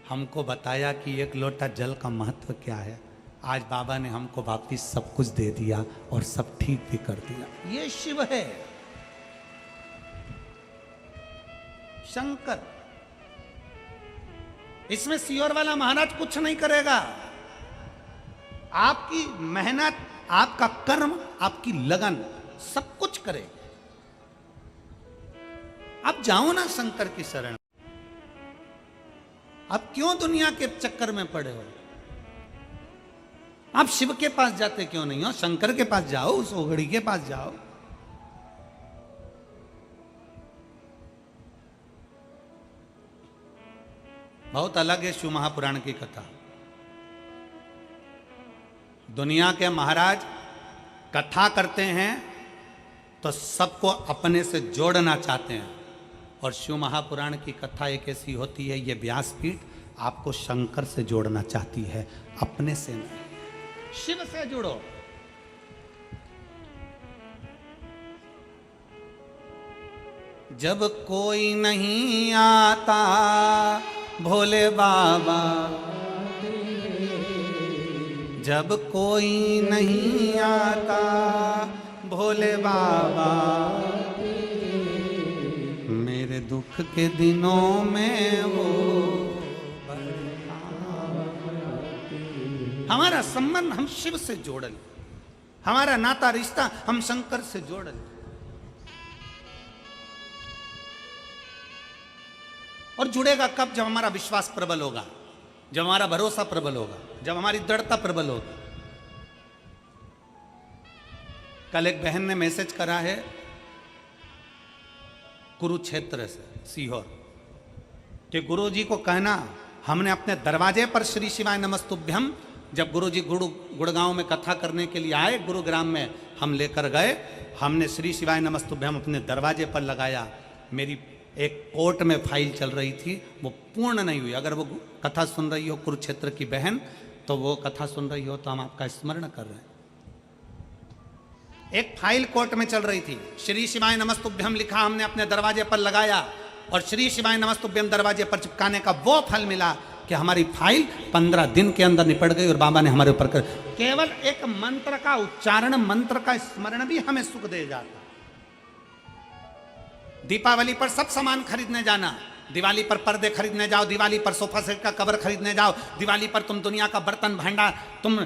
हमको बताया कि एक लोटा जल का महत्व क्या है। आज बाबा ने हमको वापिस सब कुछ दे दिया और सब ठीक भी कर दिया। ये शिव है, शंकर। इसमें सियोर वाला महाराज कुछ नहीं करेगा। आपकी मेहनत, आपका कर्म, आपकी लगन सब कुछ करेगा। आप जाओ ना शंकर की शरण। आप क्यों दुनिया के चक्कर में पड़े हो? आप शिव के पास जाते क्यों नहीं हो? शंकर के पास जाओ, उस ओघड़ी के पास जाओ। बहुत अलग है शिव महापुराण की कथा। दुनिया के महाराज कथा करते हैं तो सबको अपने से जोड़ना चाहते हैं, और शिव महापुराण की कथा एक ऐसी होती है, ये व्यासपीठ आपको शंकर से जोड़ना चाहती है, अपने से नहीं। शिव से जुड़ो। जब कोई नहीं आता भोले बाबा, जब कोई नहीं आता भोले बाबा, मेरे दुख के दिनों में वो। हमारा संबंध हम शिव से जोड़ल, हमारा नाता रिश्ता हम शंकर से जोड़ल। और जुड़ेगा कब? जब हमारा विश्वास प्रबल होगा, जब हमारा भरोसा प्रबल होगा, जब हमारी दृढ़ता प्रबल होगी। कल एक बहन ने मैसेज करा है कुरुक्षेत्र से, सीहोर, कि गुरुजी को कहना हमने अपने दरवाजे पर श्री शिवाय नमस्तुभ्यम, जब गुरुजी गुड़गांव में कथा करने के लिए आए, गुरुग्राम में हम लेकर गए, हमने श्री शिवाय नमस्तुभ्यम अपने दरवाजे पर लगाया। मेरी एक कोर्ट में फाइल चल रही थी, वो पूर्ण नहीं हुई। अगर वो कथा सुन रही हो कुरुक्षेत्र की बहन, तो वो कथा सुन रही हो तो हम आपका स्मरण कर रहे हैं। एक फाइल कोर्ट में चल रही थी, श्री शिवाय नमस्तुभ्यम लिखा, हमने अपने दरवाजे पर लगाया, और श्री शिवाय नमस्तुभ्यम दरवाजे पर चिपकाने का वो फल मिला कि हमारी फाइल 15 दिन के अंदर निपट गई, और बाबा ने हमारे ऊपर कर। केवल एक मंत्र का उच्चारण, मंत्र का स्मरण भी हमें सुख दे जाता। दीपावली पर सब सामान खरीदने जाना, दिवाली पर पर्दे खरीदने जाओ, दिवाली पर सोफा सेट का कवर खरीदने जाओ, दिवाली पर तुम दुनिया का बर्तन भांडा, तुम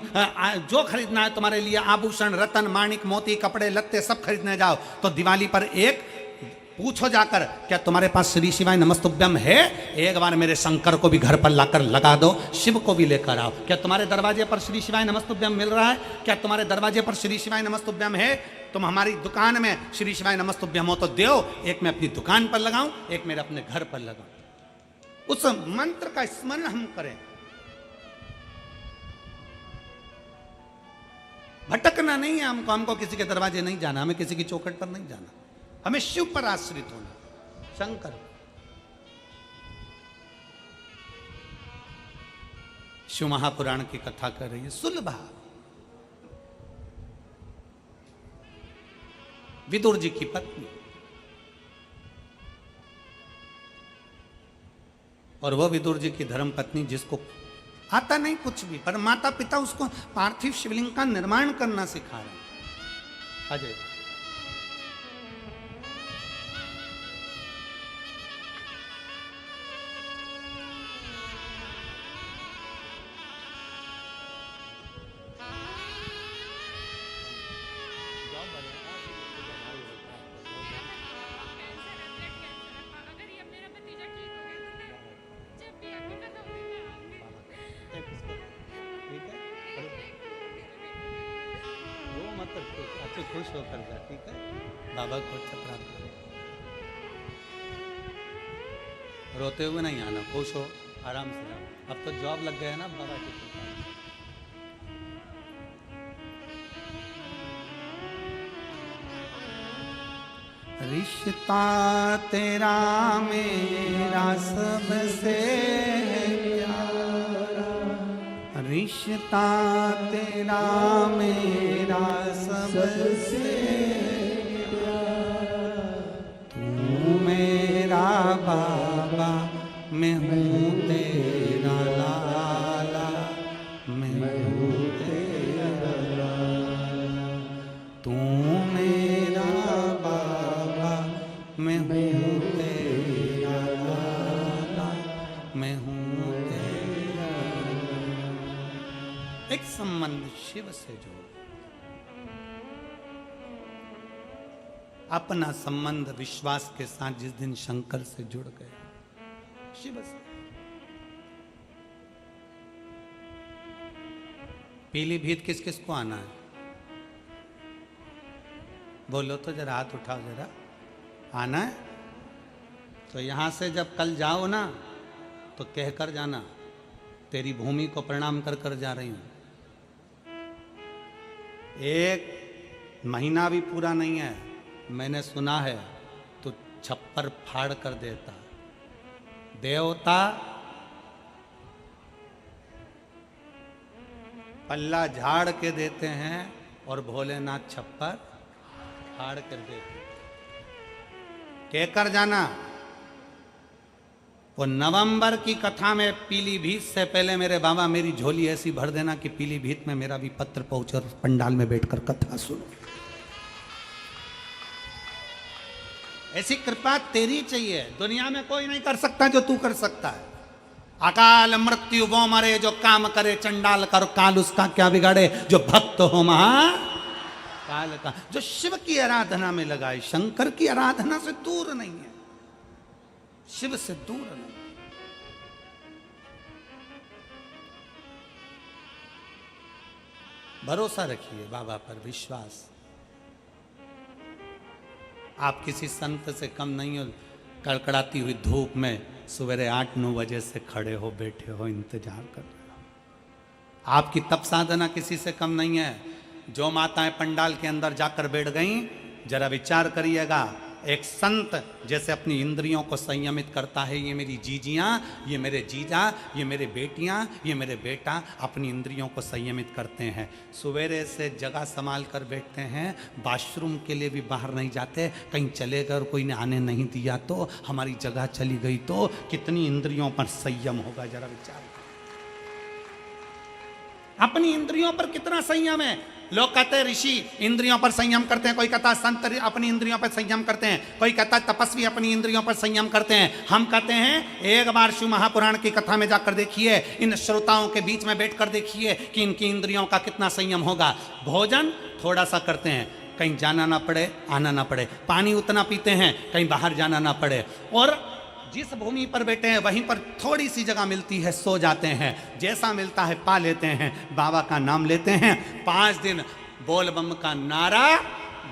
जो खरीदना है तुम्हारे लिए, आभूषण, रतन, माणिक, मोती, कपड़े लत्ते सब खरीदने जाओ, तो दिवाली पर एक पूछो जाकर, क्या तुम्हारे पास श्री शिवाय नमस्तुभ्यम है? एक बार मेरे शंकर को भी घर पर लाकर लगा दो, शिव को भी लेकर आओ। क्या तुम्हारे दरवाजे पर श्री शिवाय नमस्तुभ्यम मिल रहा है? क्या तुम्हारे दरवाजे पर श्री शिवाय नमस्तुभ्यम है? तुम हमारी दुकान में श्री शिवाय नमस्तुभ्यम हो तो दो, एक मैं अपनी दुकान पर लगाऊं, एक मेरे अपने घर पर लगाऊं। उस मंत्र का स्मरण हम करें। भटकना नहीं है हमको, हमको किसी के दरवाजे नहीं जाना, हमें किसी की चौखट पर नहीं जाना, हमें शिव पर आश्रित होना, शंकर। शिव महापुराण की कथा कर रही है सुलभा। विदुर जी की पत्नी, और वह विदुर जी की धर्म पत्नी, जिसको आता नहीं कुछ भी, पर माता पिता उसको पार्थिव शिवलिंग का निर्माण करना सिखा रहे हैं। अजय अच्छा खुश होकर जा, ठीक है। बाबा को अच्छा प्रार्थना, रोते हुए नहीं आना, खुश हो, आराम से जाओ। अब तो जॉब लग गया है ना बाबा की कृपा से। रिश्ता तेरा मेरा सबसे प्यारा, रिश्ता तेरा मेरा सबसे प्यारा, तू मेरा बाबा, मैं हूँ तेरा लाला, मैं हूँ तेरा लाला, तू मेरा बाबा, मैं हूँ तेरा लाला, मैं हूँ तेरा लाला। एक संबंध शिव से जोड़, अपना संबंध विश्वास के साथ जिस दिन शंकर से जुड़ गए, शिव से। पीलीभीत किस किस को आना है? बोलो तो जरा, हाथ उठाओ जरा, आना है? तो यहां से जब कल जाओ ना तो कहकर जाना, तेरी भूमि को प्रणाम कर कर जा रही हूं। एक महीना भी पूरा नहीं है, मैंने सुना है तो छप्पर फाड़ कर देता। देवता पल्ला झाड़ के देते हैं और भोलेनाथ छप्पर फाड़ कर देते। कहकर जाना। वो नवंबर की कथा में पीलीभीत से पहले मेरे बाबा मेरी झोली ऐसी भर देना कि पीलीभीत में मेरा भी पत्र पहुंचे और पंडाल में बैठकर कथा सुनो। ऐसी कृपा तेरी चाहिए, दुनिया में कोई नहीं कर सकता जो तू कर सकता है। अकाल मृत्यु वो मरे जो काम करे चंडाल कर, काल उसका क्या बिगाड़े जो भक्त हो महा काल का। जो शिव की आराधना में लगाए, शंकर की आराधना से दूर नहीं है, शिव से दूर नहीं। भरोसा रखिए बाबा पर, विश्वास। आप किसी संत से कम नहीं हो। कड़कड़ाती हुई धूप में सवेरे 8-9 बजे से खड़े हो, बैठे हो, इंतजार कर रहे हो। आपकी तप साधना किसी से कम नहीं है। जो माताएं पंडाल के अंदर जाकर बैठ गईं, जरा विचार करिएगा। एक संत जैसे अपनी इंद्रियों को संयमित करता है, ये मेरी जीजियां, ये मेरे जीजा, ये मेरे बेटियां, ये मेरे बेटा अपनी इंद्रियों को संयमित करते हैं। सवेरे से जगह संभाल कर बैठते हैं, वॉशरूम के लिए भी बाहर नहीं जाते। कहीं चले गए और कोई ने आने नहीं दिया तो, हमारी जगह चली गई तो, कितनी इंद्रियों पर संयम होगा, जरा विचार। अपनी इंद्रियों पर कितना संयम है। लोग कहते हैं ऋषि इंद्रियों पर संयम करते हैं, कोई कहता है संत अपनी इंद्रियों पर संयम करते हैं, कोई कहता है तपस्वी अपनी इंद्रियों पर संयम करते हैं। हम कहते हैं एक बार शिव महापुराण की कथा में जाकर देखिए, इन श्रोताओं के बीच में बैठकर देखिए कि इनकी इंद्रियों का कितना संयम होगा। भोजन थोड़ा सा करते हैं, कहीं जाना ना पड़े, आना ना पड़े। पानी उतना पीते हैं, कहीं बाहर जाना ना पड़े। और जिस भूमि पर बैठे हैं वहीं पर थोड़ी सी जगह मिलती है, सो जाते हैं। जैसा मिलता है पा लेते हैं, बाबा का नाम लेते हैं। 5 दिन बोल बम का नारा,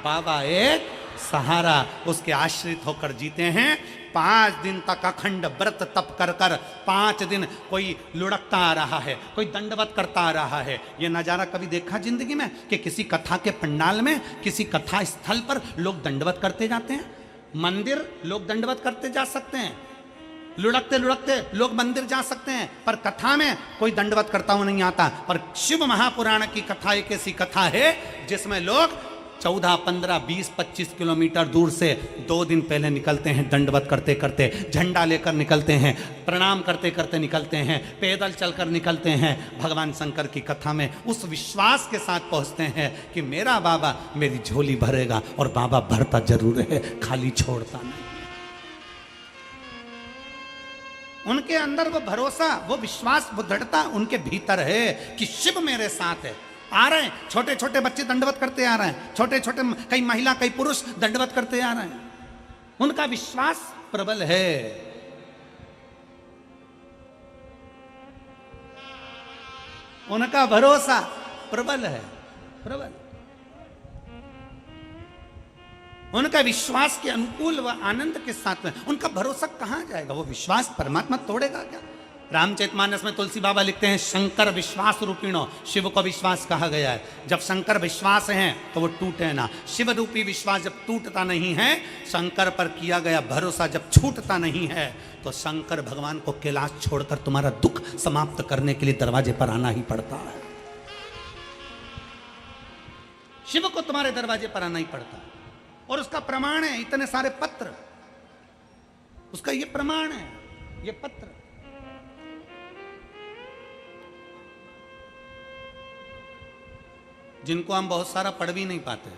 बाबा एक सहारा, उसके आश्रित होकर जीते हैं। 5 दिन तक अखंड व्रत तप कर कर, 5 दिन कोई लुढ़कता आ रहा है, कोई दंडवत करता आ रहा है। ये नज़ारा कभी देखा जिंदगी में कि किसी कथा के पंडाल में, किसी कथा स्थल पर लोग दंडवत करते जाते हैं? मंदिर लोग दंडवत करते जा सकते हैं, लुढ़कते लुढ़कते लोग मंदिर जा सकते हैं, पर कथा में कोई दंडवत करता हुआ नहीं आता। पर शिव महापुराण की कथा एक ऐसी कथा है जिसमें लोग 14, 15, 20, 25 किलोमीटर दूर से 2 दिन पहले निकलते हैं, दंडवत करते करते, झंडा लेकर निकलते हैं, प्रणाम करते करते निकलते हैं, पैदल चलकर निकलते हैं। भगवान शंकर की कथा में उस विश्वास के साथ पहुंचते हैं कि मेरा बाबा मेरी झोली भरेगा, और बाबा भरता जरूर है, खाली छोड़ता नहीं। उनके अंदर वो भरोसा, वो विश्वास, वो दृढ़ता उनके भीतर है कि शिव मेरे साथ है। आ रहे हैं छोटे छोटे बच्चे दंडवत करते आ रहे हैं, छोटे छोटे कई महिला कई पुरुष दंडवत करते आ रहे हैं। उनका विश्वास प्रबल है। उनका भरोसा प्रबल है, प्रबल। उनका विश्वास के अनुकूल व आनंद के साथ में उनका भरोसा कहां जाएगा? वो विश्वास परमात्मा तोड़ेगा क्या? रामचरितमानस में तुलसी बाबा लिखते हैं, शंकर विश्वास रूपिणो, शिव को विश्वास कहा गया है। जब शंकर विश्वास है तो वो टूटे ना। शिव रूपी विश्वास जब टूटता नहीं है, शंकर पर किया गया भरोसा जब छूटता नहीं है, तो शंकर भगवान को कैलाश छोड़कर तुम्हारा दुख समाप्त करने के लिए दरवाजे पर आना ही पड़ता है। शिव को तुम्हारे दरवाजे पर आना ही पड़ता है। और उसका प्रमाण है इतने सारे पत्र, उसका ये प्रमाण है, ये पत्र। जिनको हम बहुत सारा पढ़ भी नहीं पाते,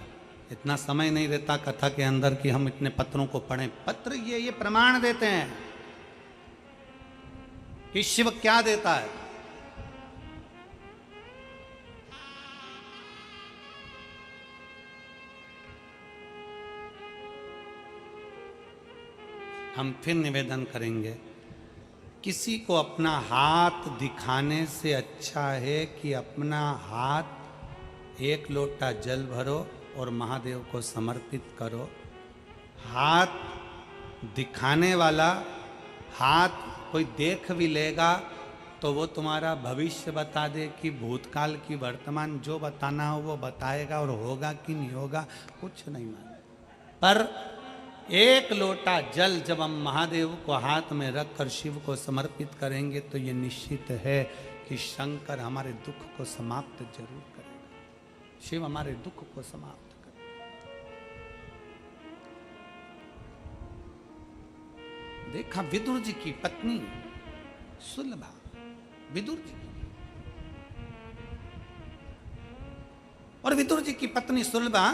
इतना समय नहीं रहता कथा के अंदर कि हम इतने पत्रों को पढ़ें। पत्र ये प्रमाण देते हैं कि शिव क्या देता है। हम फिर निवेदन करेंगे, किसी को अपना हाथ दिखाने से अच्छा है कि अपना हाथ एक लोटा जल भरो और महादेव को समर्पित करो। हाथ दिखाने वाला, हाथ कोई देख भी लेगा तो वो तुम्हारा भविष्य बता दे कि भूतकाल की वर्तमान, जो बताना हो वो बताएगा, और होगा कि नहीं होगा कुछ नहीं मालूम। पर एक लोटा जल जब हम महादेव को हाथ में रखकर शिव को समर्पित करेंगे तो ये निश्चित है कि शंकर हमारे दुख को समाप्त जरूर करेगा। शिव हमारे दुख को समाप्त करेगा। देखा विदुर जी की पत्नी सुलभा, विदुर जी और विदुर जी की पत्नी सुलभा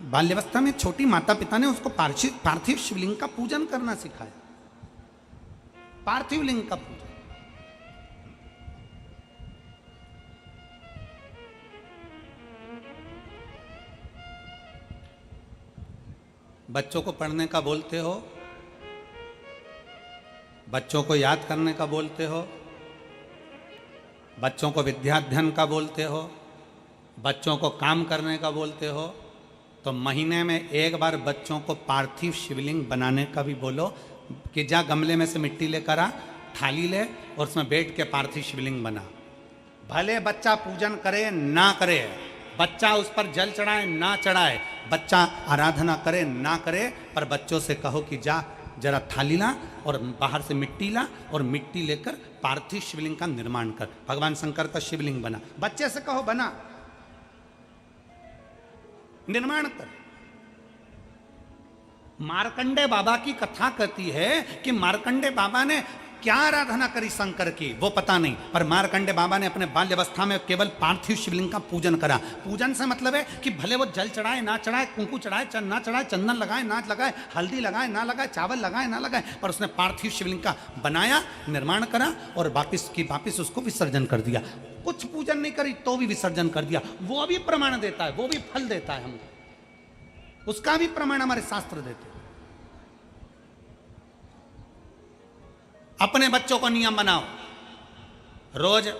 बाल्यावस्था में छोटी माता पिता ने उसको पार्थिव शिवलिंग का पूजन करना सिखाया। पार्थिव लिंग का पूजन। बच्चों को पढ़ने का बोलते हो, बच्चों को याद करने का बोलते हो, बच्चों को विद्याध्ययन का बोलते हो, बच्चों को काम करने का बोलते हो, तो महीने में एक बार बच्चों को पार्थिव शिवलिंग बनाने का भी बोलो कि जा गमले में से मिट्टी लेकर आ, थाली ले और उसमें बैठ के पार्थिव शिवलिंग बना। भले बच्चा पूजन करे ना करे, बच्चा उस पर जल चढ़ाए ना चढ़ाए, बच्चा आराधना करे ना करे, पर बच्चों से कहो कि जा जरा थाली ला और बाहर से मिट्टी ला और मिट्टी लेकर पार्थिव शिवलिंग का निर्माण कर। भगवान शंकर का शिवलिंग बना, बच्चे से कहो बना, निर्माण कर। मार्कंडे बाबा की कथा कहती है कि मार्कंडे बाबा ने क्या आराधना करी शंकर की वो पता नहीं, पर मार्कंडे बाबा ने अपने बाल्यावस्था में केवल पार्थिव शिवलिंग का पूजन करा। पूजन से मतलब है कि भले वो जल चढ़ाए ना चढ़ाए, कुंकू चढ़ाए ना चढ़ाए, चंदन लगाए ना लगाए, हल्दी लगाए ना लगाए, चावल लगाए ना लगाए, पर उसने पार्थिव शिवलिंग का बनाया, निर्माण करा और वापिस उसको विसर्जन कर दिया। कुछ पूजन नहीं करी तो भी विसर्जन कर दिया। वो भी प्रमाण देता है, वो भी फल देता है हमको, उसका भी प्रमाण हमारे शास्त्र देते हैं। अपने बच्चों को नियम बनाओ, रोज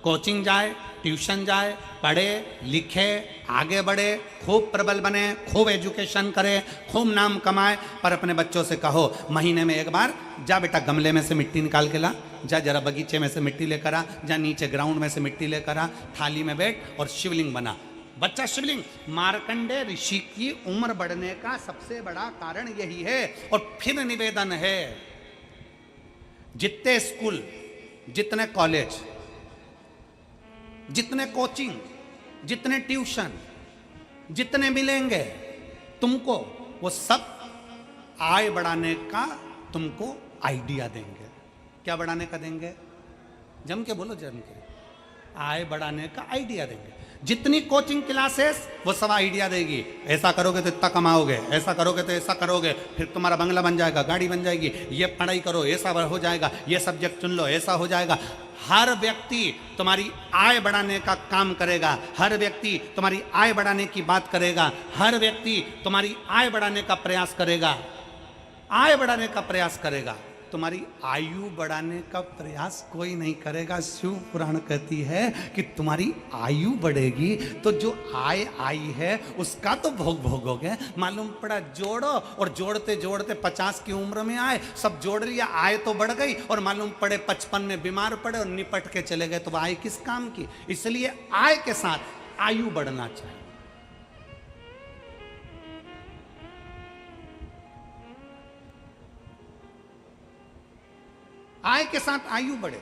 कोचिंग जाए, ट्यूशन जाए, पढ़े लिखे, आगे बढ़े, खूब प्रबल बने, खूब एजुकेशन करे, खूब नाम कमाए, पर अपने बच्चों से कहो महीने में एक बार जा बेटा गमले में से मिट्टी निकाल के ला, जा जरा बगीचे में से मिट्टी लेकर आ, जा नीचे ग्राउंड में से मिट्टी लेकर आ, थाली में बैठ और शिवलिंग बना। बच्चा शिवलिंग। मार्कंडे ऋषि की उम्र बढ़ने का सबसे बड़ा कारण यही है। और फिर निवेदन है, जितने स्कूल, जितने कॉलेज, जितने कोचिंग, जितने ट्यूशन, जितने मिलेंगे तुमको, वो सब आय बढ़ाने का तुमको आइडिया देंगे। क्या बढ़ाने का देंगे? जम के बोलो, जम के। आय बढ़ाने का आइडिया देंगे। जितनी कोचिंग क्लासेस वो सब आइडिया देगी, ऐसा करोगे तो इतना कमाओगे, ऐसा करोगे तो ऐसा करोगे, फिर तुम्हारा बंगला बन जाएगा, गाड़ी बन जाएगी, ये पढ़ाई करो ऐसा हो जाएगा, ये सब्जेक्ट चुन लो ऐसा हो जाएगा। हर व्यक्ति तुम्हारी आय बढ़ाने का काम करेगा, हर व्यक्ति तुम्हारी आय बढ़ाने की बात करेगा, हर व्यक्ति तुम्हारी आय बढ़ाने का प्रयास करेगा, आय बढ़ाने का प्रयास करेगा। तुम्हारी आयु बढ़ाने का प्रयास कोई नहीं करेगा। शिव पुराण कहती है कि तुम्हारी आयु बढ़ेगी तो जो आय आई है उसका तो भोग भोगोगे। मालूम पड़ा जोड़ो, और जोड़ते जोड़ते 50 की उम्र में आए, सब जोड़ लिया, आय तो बढ़ गई, और मालूम पड़े 55 में बीमार पड़े और निपट के चले गए, तो आय किस काम की। इसलिए आय के साथ आयु बढ़ना चाहिए। आय के साथ आयु बढ़े।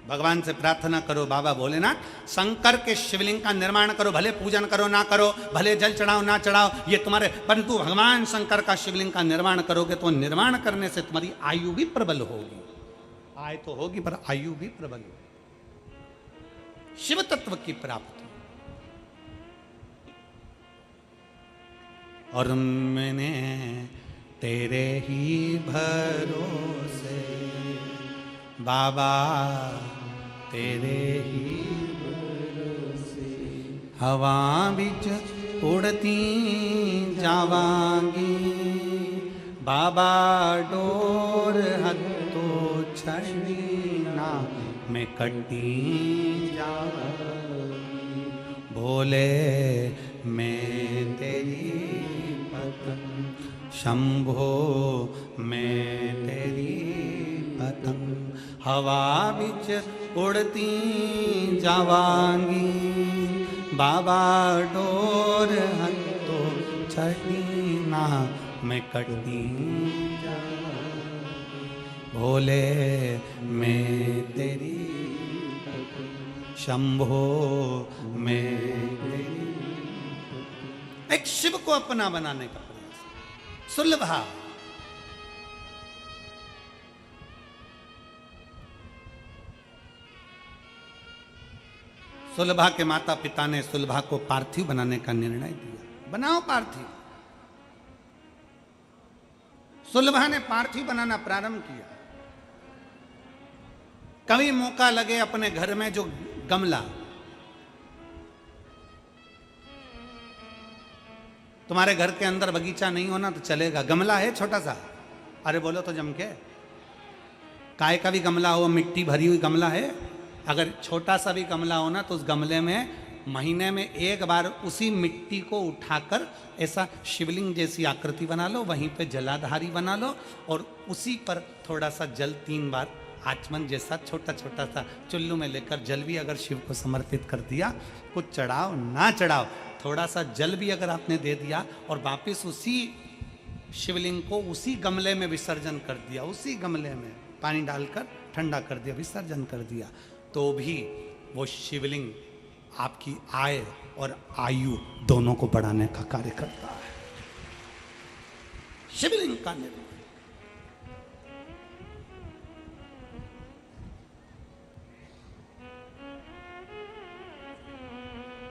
भगवान से प्रार्थना करो, बाबा भोलेनाथ शंकर के शिवलिंग का निर्माण करो, भले पूजन करो ना करो, भले जल चढ़ाओ ना चढ़ाओ, ये तुम्हारे, परंतु भगवान शंकर का शिवलिंग का निर्माण करोगे तो निर्माण करने से तुम्हारी आयु भी प्रबल होगी। आय तो होगी पर आयु भी प्रबल होगी। शिव तत्व की प्राप्ति। और मैंने तेरे ही भरोसे बाबा, तेरे ही भरोसे हवा बिच उड़ती जावांगी, बाबा डोर हत्तो छड़ी ना मैं कटी जावांगी, भोले मैं तेरी पतंग, शंभो मैं तेरी पतंग, हवा बिच उड़ती जावांगी, बाबा डोर हत्तो छड़ी ना मैं कटी जावांगी, भोले मैं तेरी पतंग, शंभो मैं तेरी। एक शिव को अपना बनाने का सुलभा। सुलभा के माता पिता ने सुलभा को पार्थिव बनाने का निर्णय दिया। बनाओ पार्थिव। सुलभा ने पार्थिव बनाना प्रारंभ किया। कभी मौका लगे अपने घर में जो गमला, तुम्हारे घर के अंदर बगीचा नहीं होना तो चलेगा, गमला है छोटा सा, अरे बोलो तो जम के, काय का भी गमला हो, मिट्टी भरी हुई गमला है, अगर छोटा सा भी गमला हो ना तो उस गमले में महीने में एक बार उसी मिट्टी को उठाकर ऐसा शिवलिंग जैसी आकृति बना लो, वहीं पे जलाधारी बना लो, और उसी पर थोड़ा सा जल 3 बार आचमन जैसा छोटा छोटा सा चुल्लू में लेकर जल भी अगर शिव को समर्पित कर दिया, कुछ चढ़ाओ ना चढ़ाओ, थोड़ा सा जल भी अगर आपने दे दिया और वापिस उसी शिवलिंग को उसी गमले में विसर्जन कर दिया, उसी गमले में पानी डालकर ठंडा कर दिया, विसर्जन कर दिया, तो भी वो शिवलिंग आपकी आय और आयु दोनों को बढ़ाने का कार्य करता है। शिवलिंग का निर्माण।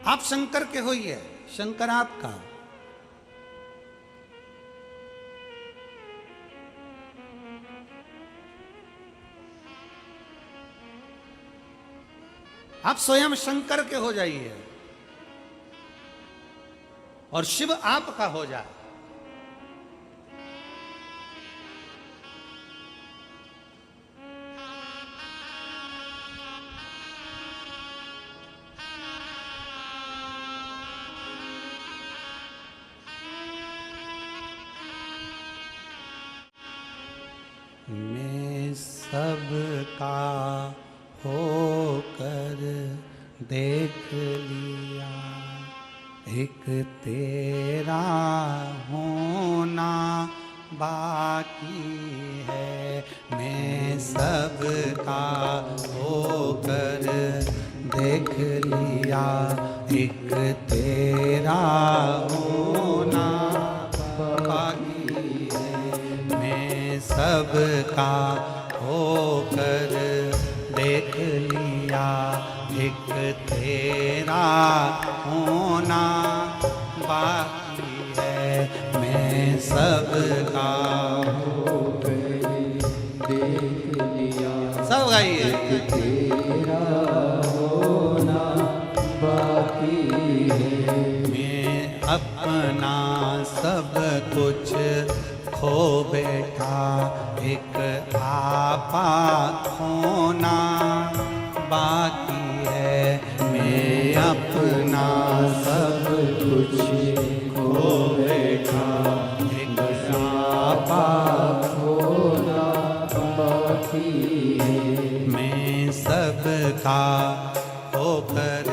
आप शंकर के होइए, शंकर आपका। आप स्वयं शंकर के हो जाइए और शिव आपका हो जाए। मैं सबका होकर देख लिया, एक तेरा होना बाकी है। मैं सबका होकर देख लिया, एक तेरा होना बाकी है। मैं सबका होकर देख लिया, एक तेरा होना बाकी है। मैं सबका होकर देख लिया, सब गाइए, तेरा होना बाकी है। मैं अपना सब कुछ खो बैठा एक आपा खोना बाकी है। मैं अपना सब कुछ खो बैठा एक आपा खोना बाकी है। मैं सबका होकर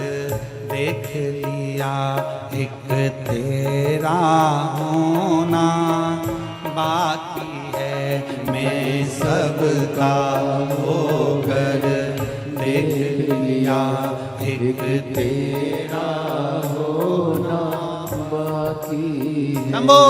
देख लिया एक तेरा होना बाकी है। मैं सबका होकर देख लिया एक तेरा होना बाकी है। शंभो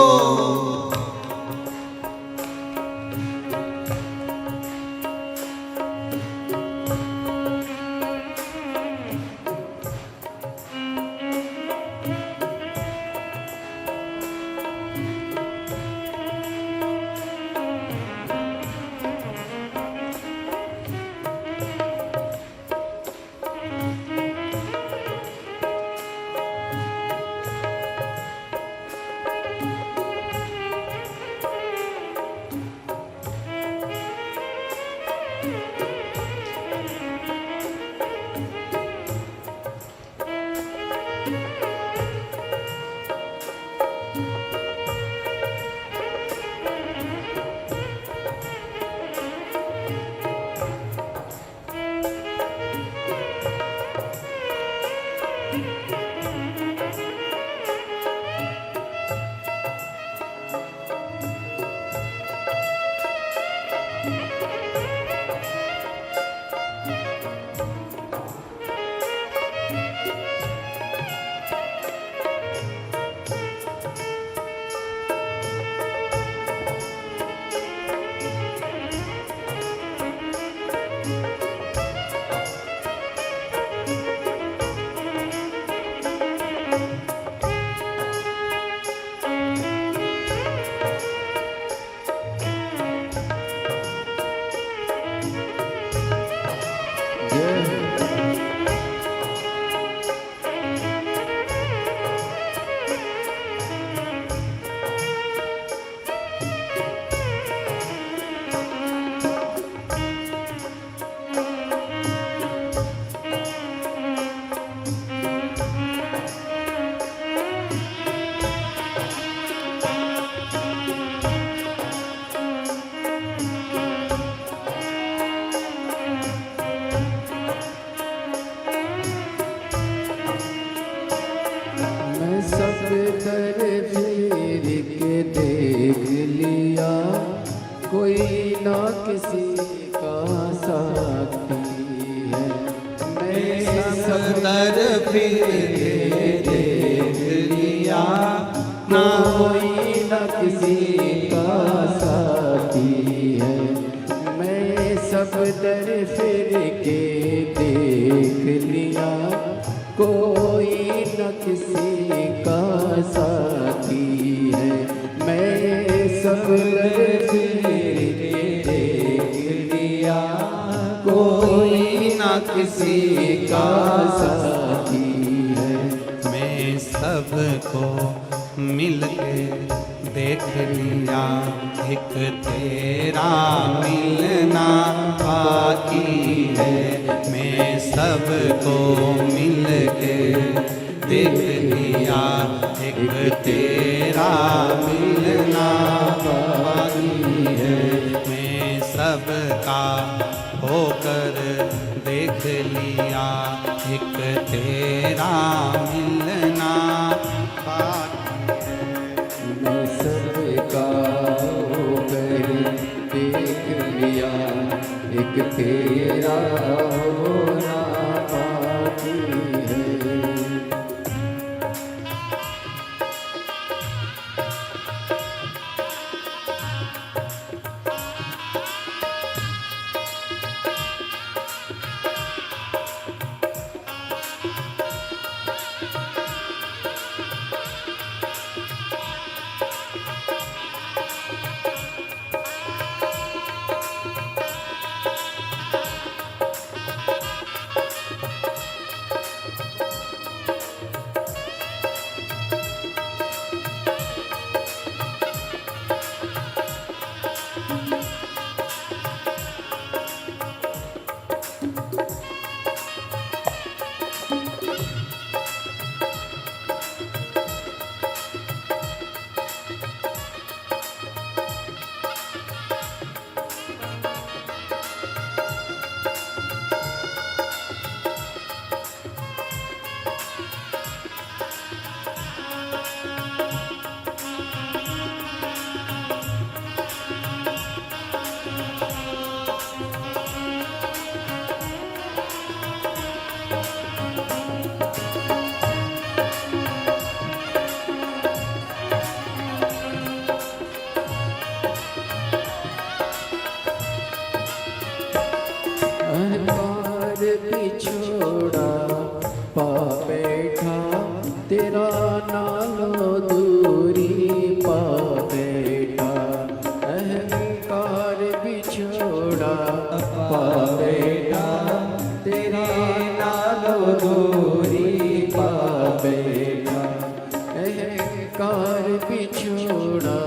विछोड़ा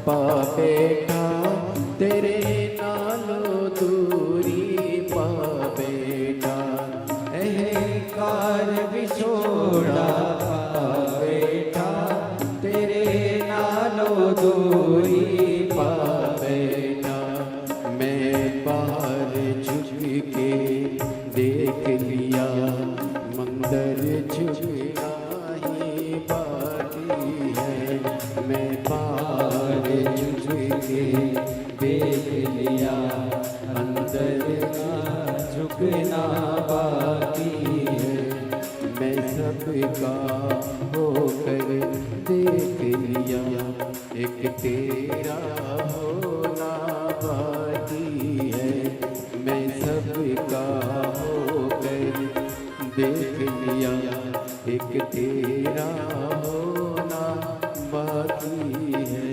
पा बैठा तेरे नालों दूरी पा बैठा अहंकार विछोड़ा पा बैठा तेरे नालों दूरी पा बैठा मैं बाहर झुक के देख लिया मंदिर झुकना ही बाकी है मैं बाहर झुक के देख लिया अंदर झुकना बाकी है मैं सबका होकर देख लिया एक तेरा होना बाकी है मैं सबका होकर देख लिया एक तेरा होना बाकी है।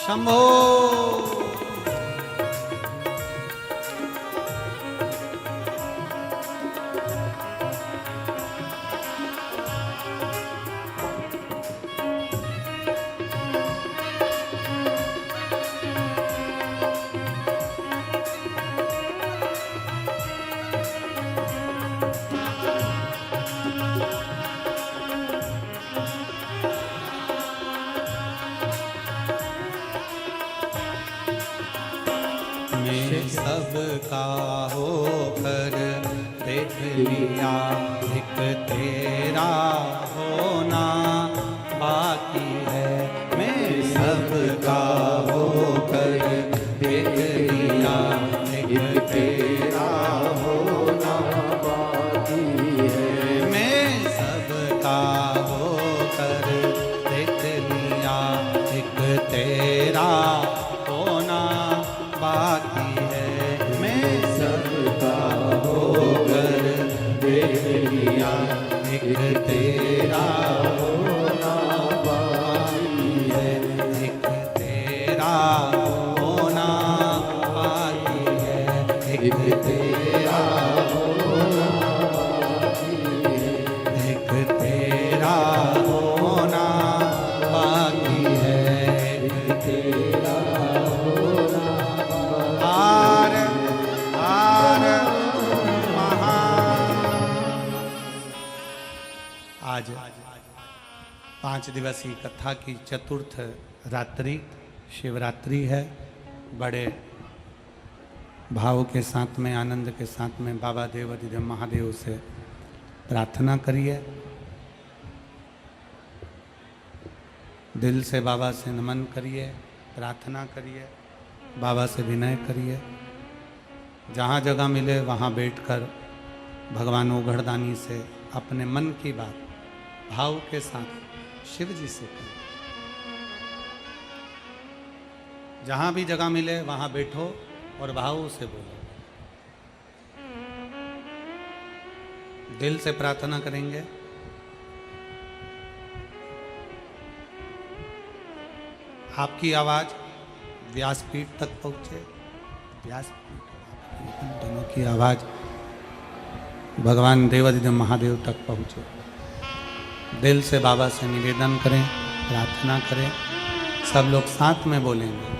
शंभो सबका होकर देख लिया एक तेरा होना बाकी है मैं सबका होकर देख लिया एक तेरा होना बाकी है मैं सबका होकर देख लिया एक तेरा होना बाकी एक तेरा होना बाकी है एक तेरा होना बाकी है एक तेरा होना बाकी है एक तेरा होना बाकी है एक तेरा होना आर आर आज 5 दिवसीय कथा की चतुर्थ रात्रि शिवरात्रि है। बड़े भाव के साथ में आनंद के साथ में बाबा देवाधिदेव महादेव से प्रार्थना करिए, दिल से बाबा से नमन करिए, प्रार्थना करिए, बाबा से विनय करिए। जहाँ जगह मिले वहाँ बैठकर भगवान ओघड़दानी से अपने मन की बात भाव के साथ शिव जी से करें। जहाँ भी जगह मिले वहाँ बैठो और भाव से बोलो। दिल से प्रार्थना करेंगे। आपकी आवाज व्यासपीठ तक पहुँचे, व्यासपीठ दोनों की आवाज भगवान देवाधिदेव महादेव तक पहुँचे। दिल से बाबा से निवेदन करें, प्रार्थना करें। सब लोग साथ में बोलेंगे।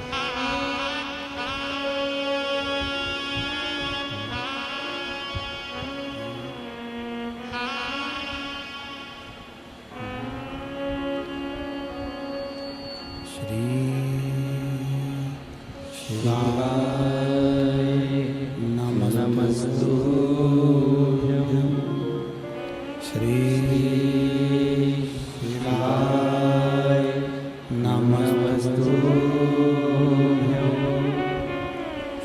श्री शिवाय नमस्तुभ्यं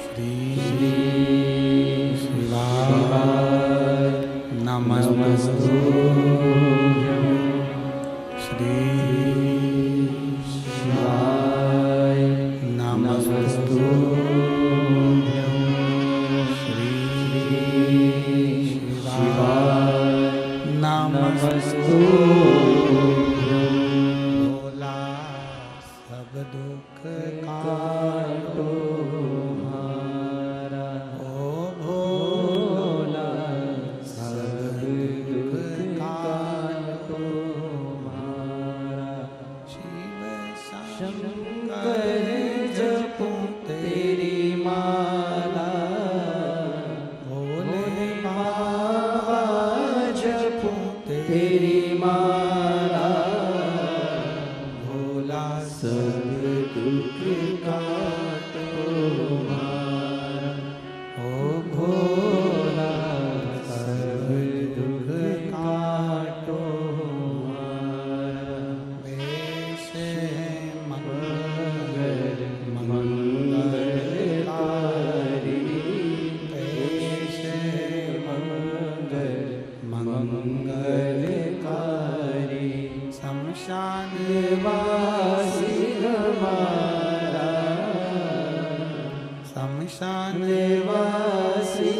श्री शिवाय नमस्तुभ्यं श्री शिवाय नमस्तुभ्यं श्री शिवाय नमस्तुभ्यं भोला सब दुख काटो हमारा ओ भोला सब दुख काटो हमारा शिव शंकर जपो तेरी माला भोले बाबा जपो तेरी माला भोला सब दुख काटो हमारा ओ भोला सब दुख काटो हमारा वेश है मंगल मंगलकारी वेश है मंगल मंगलकारी शमशान वासी हमारा शमशान वासी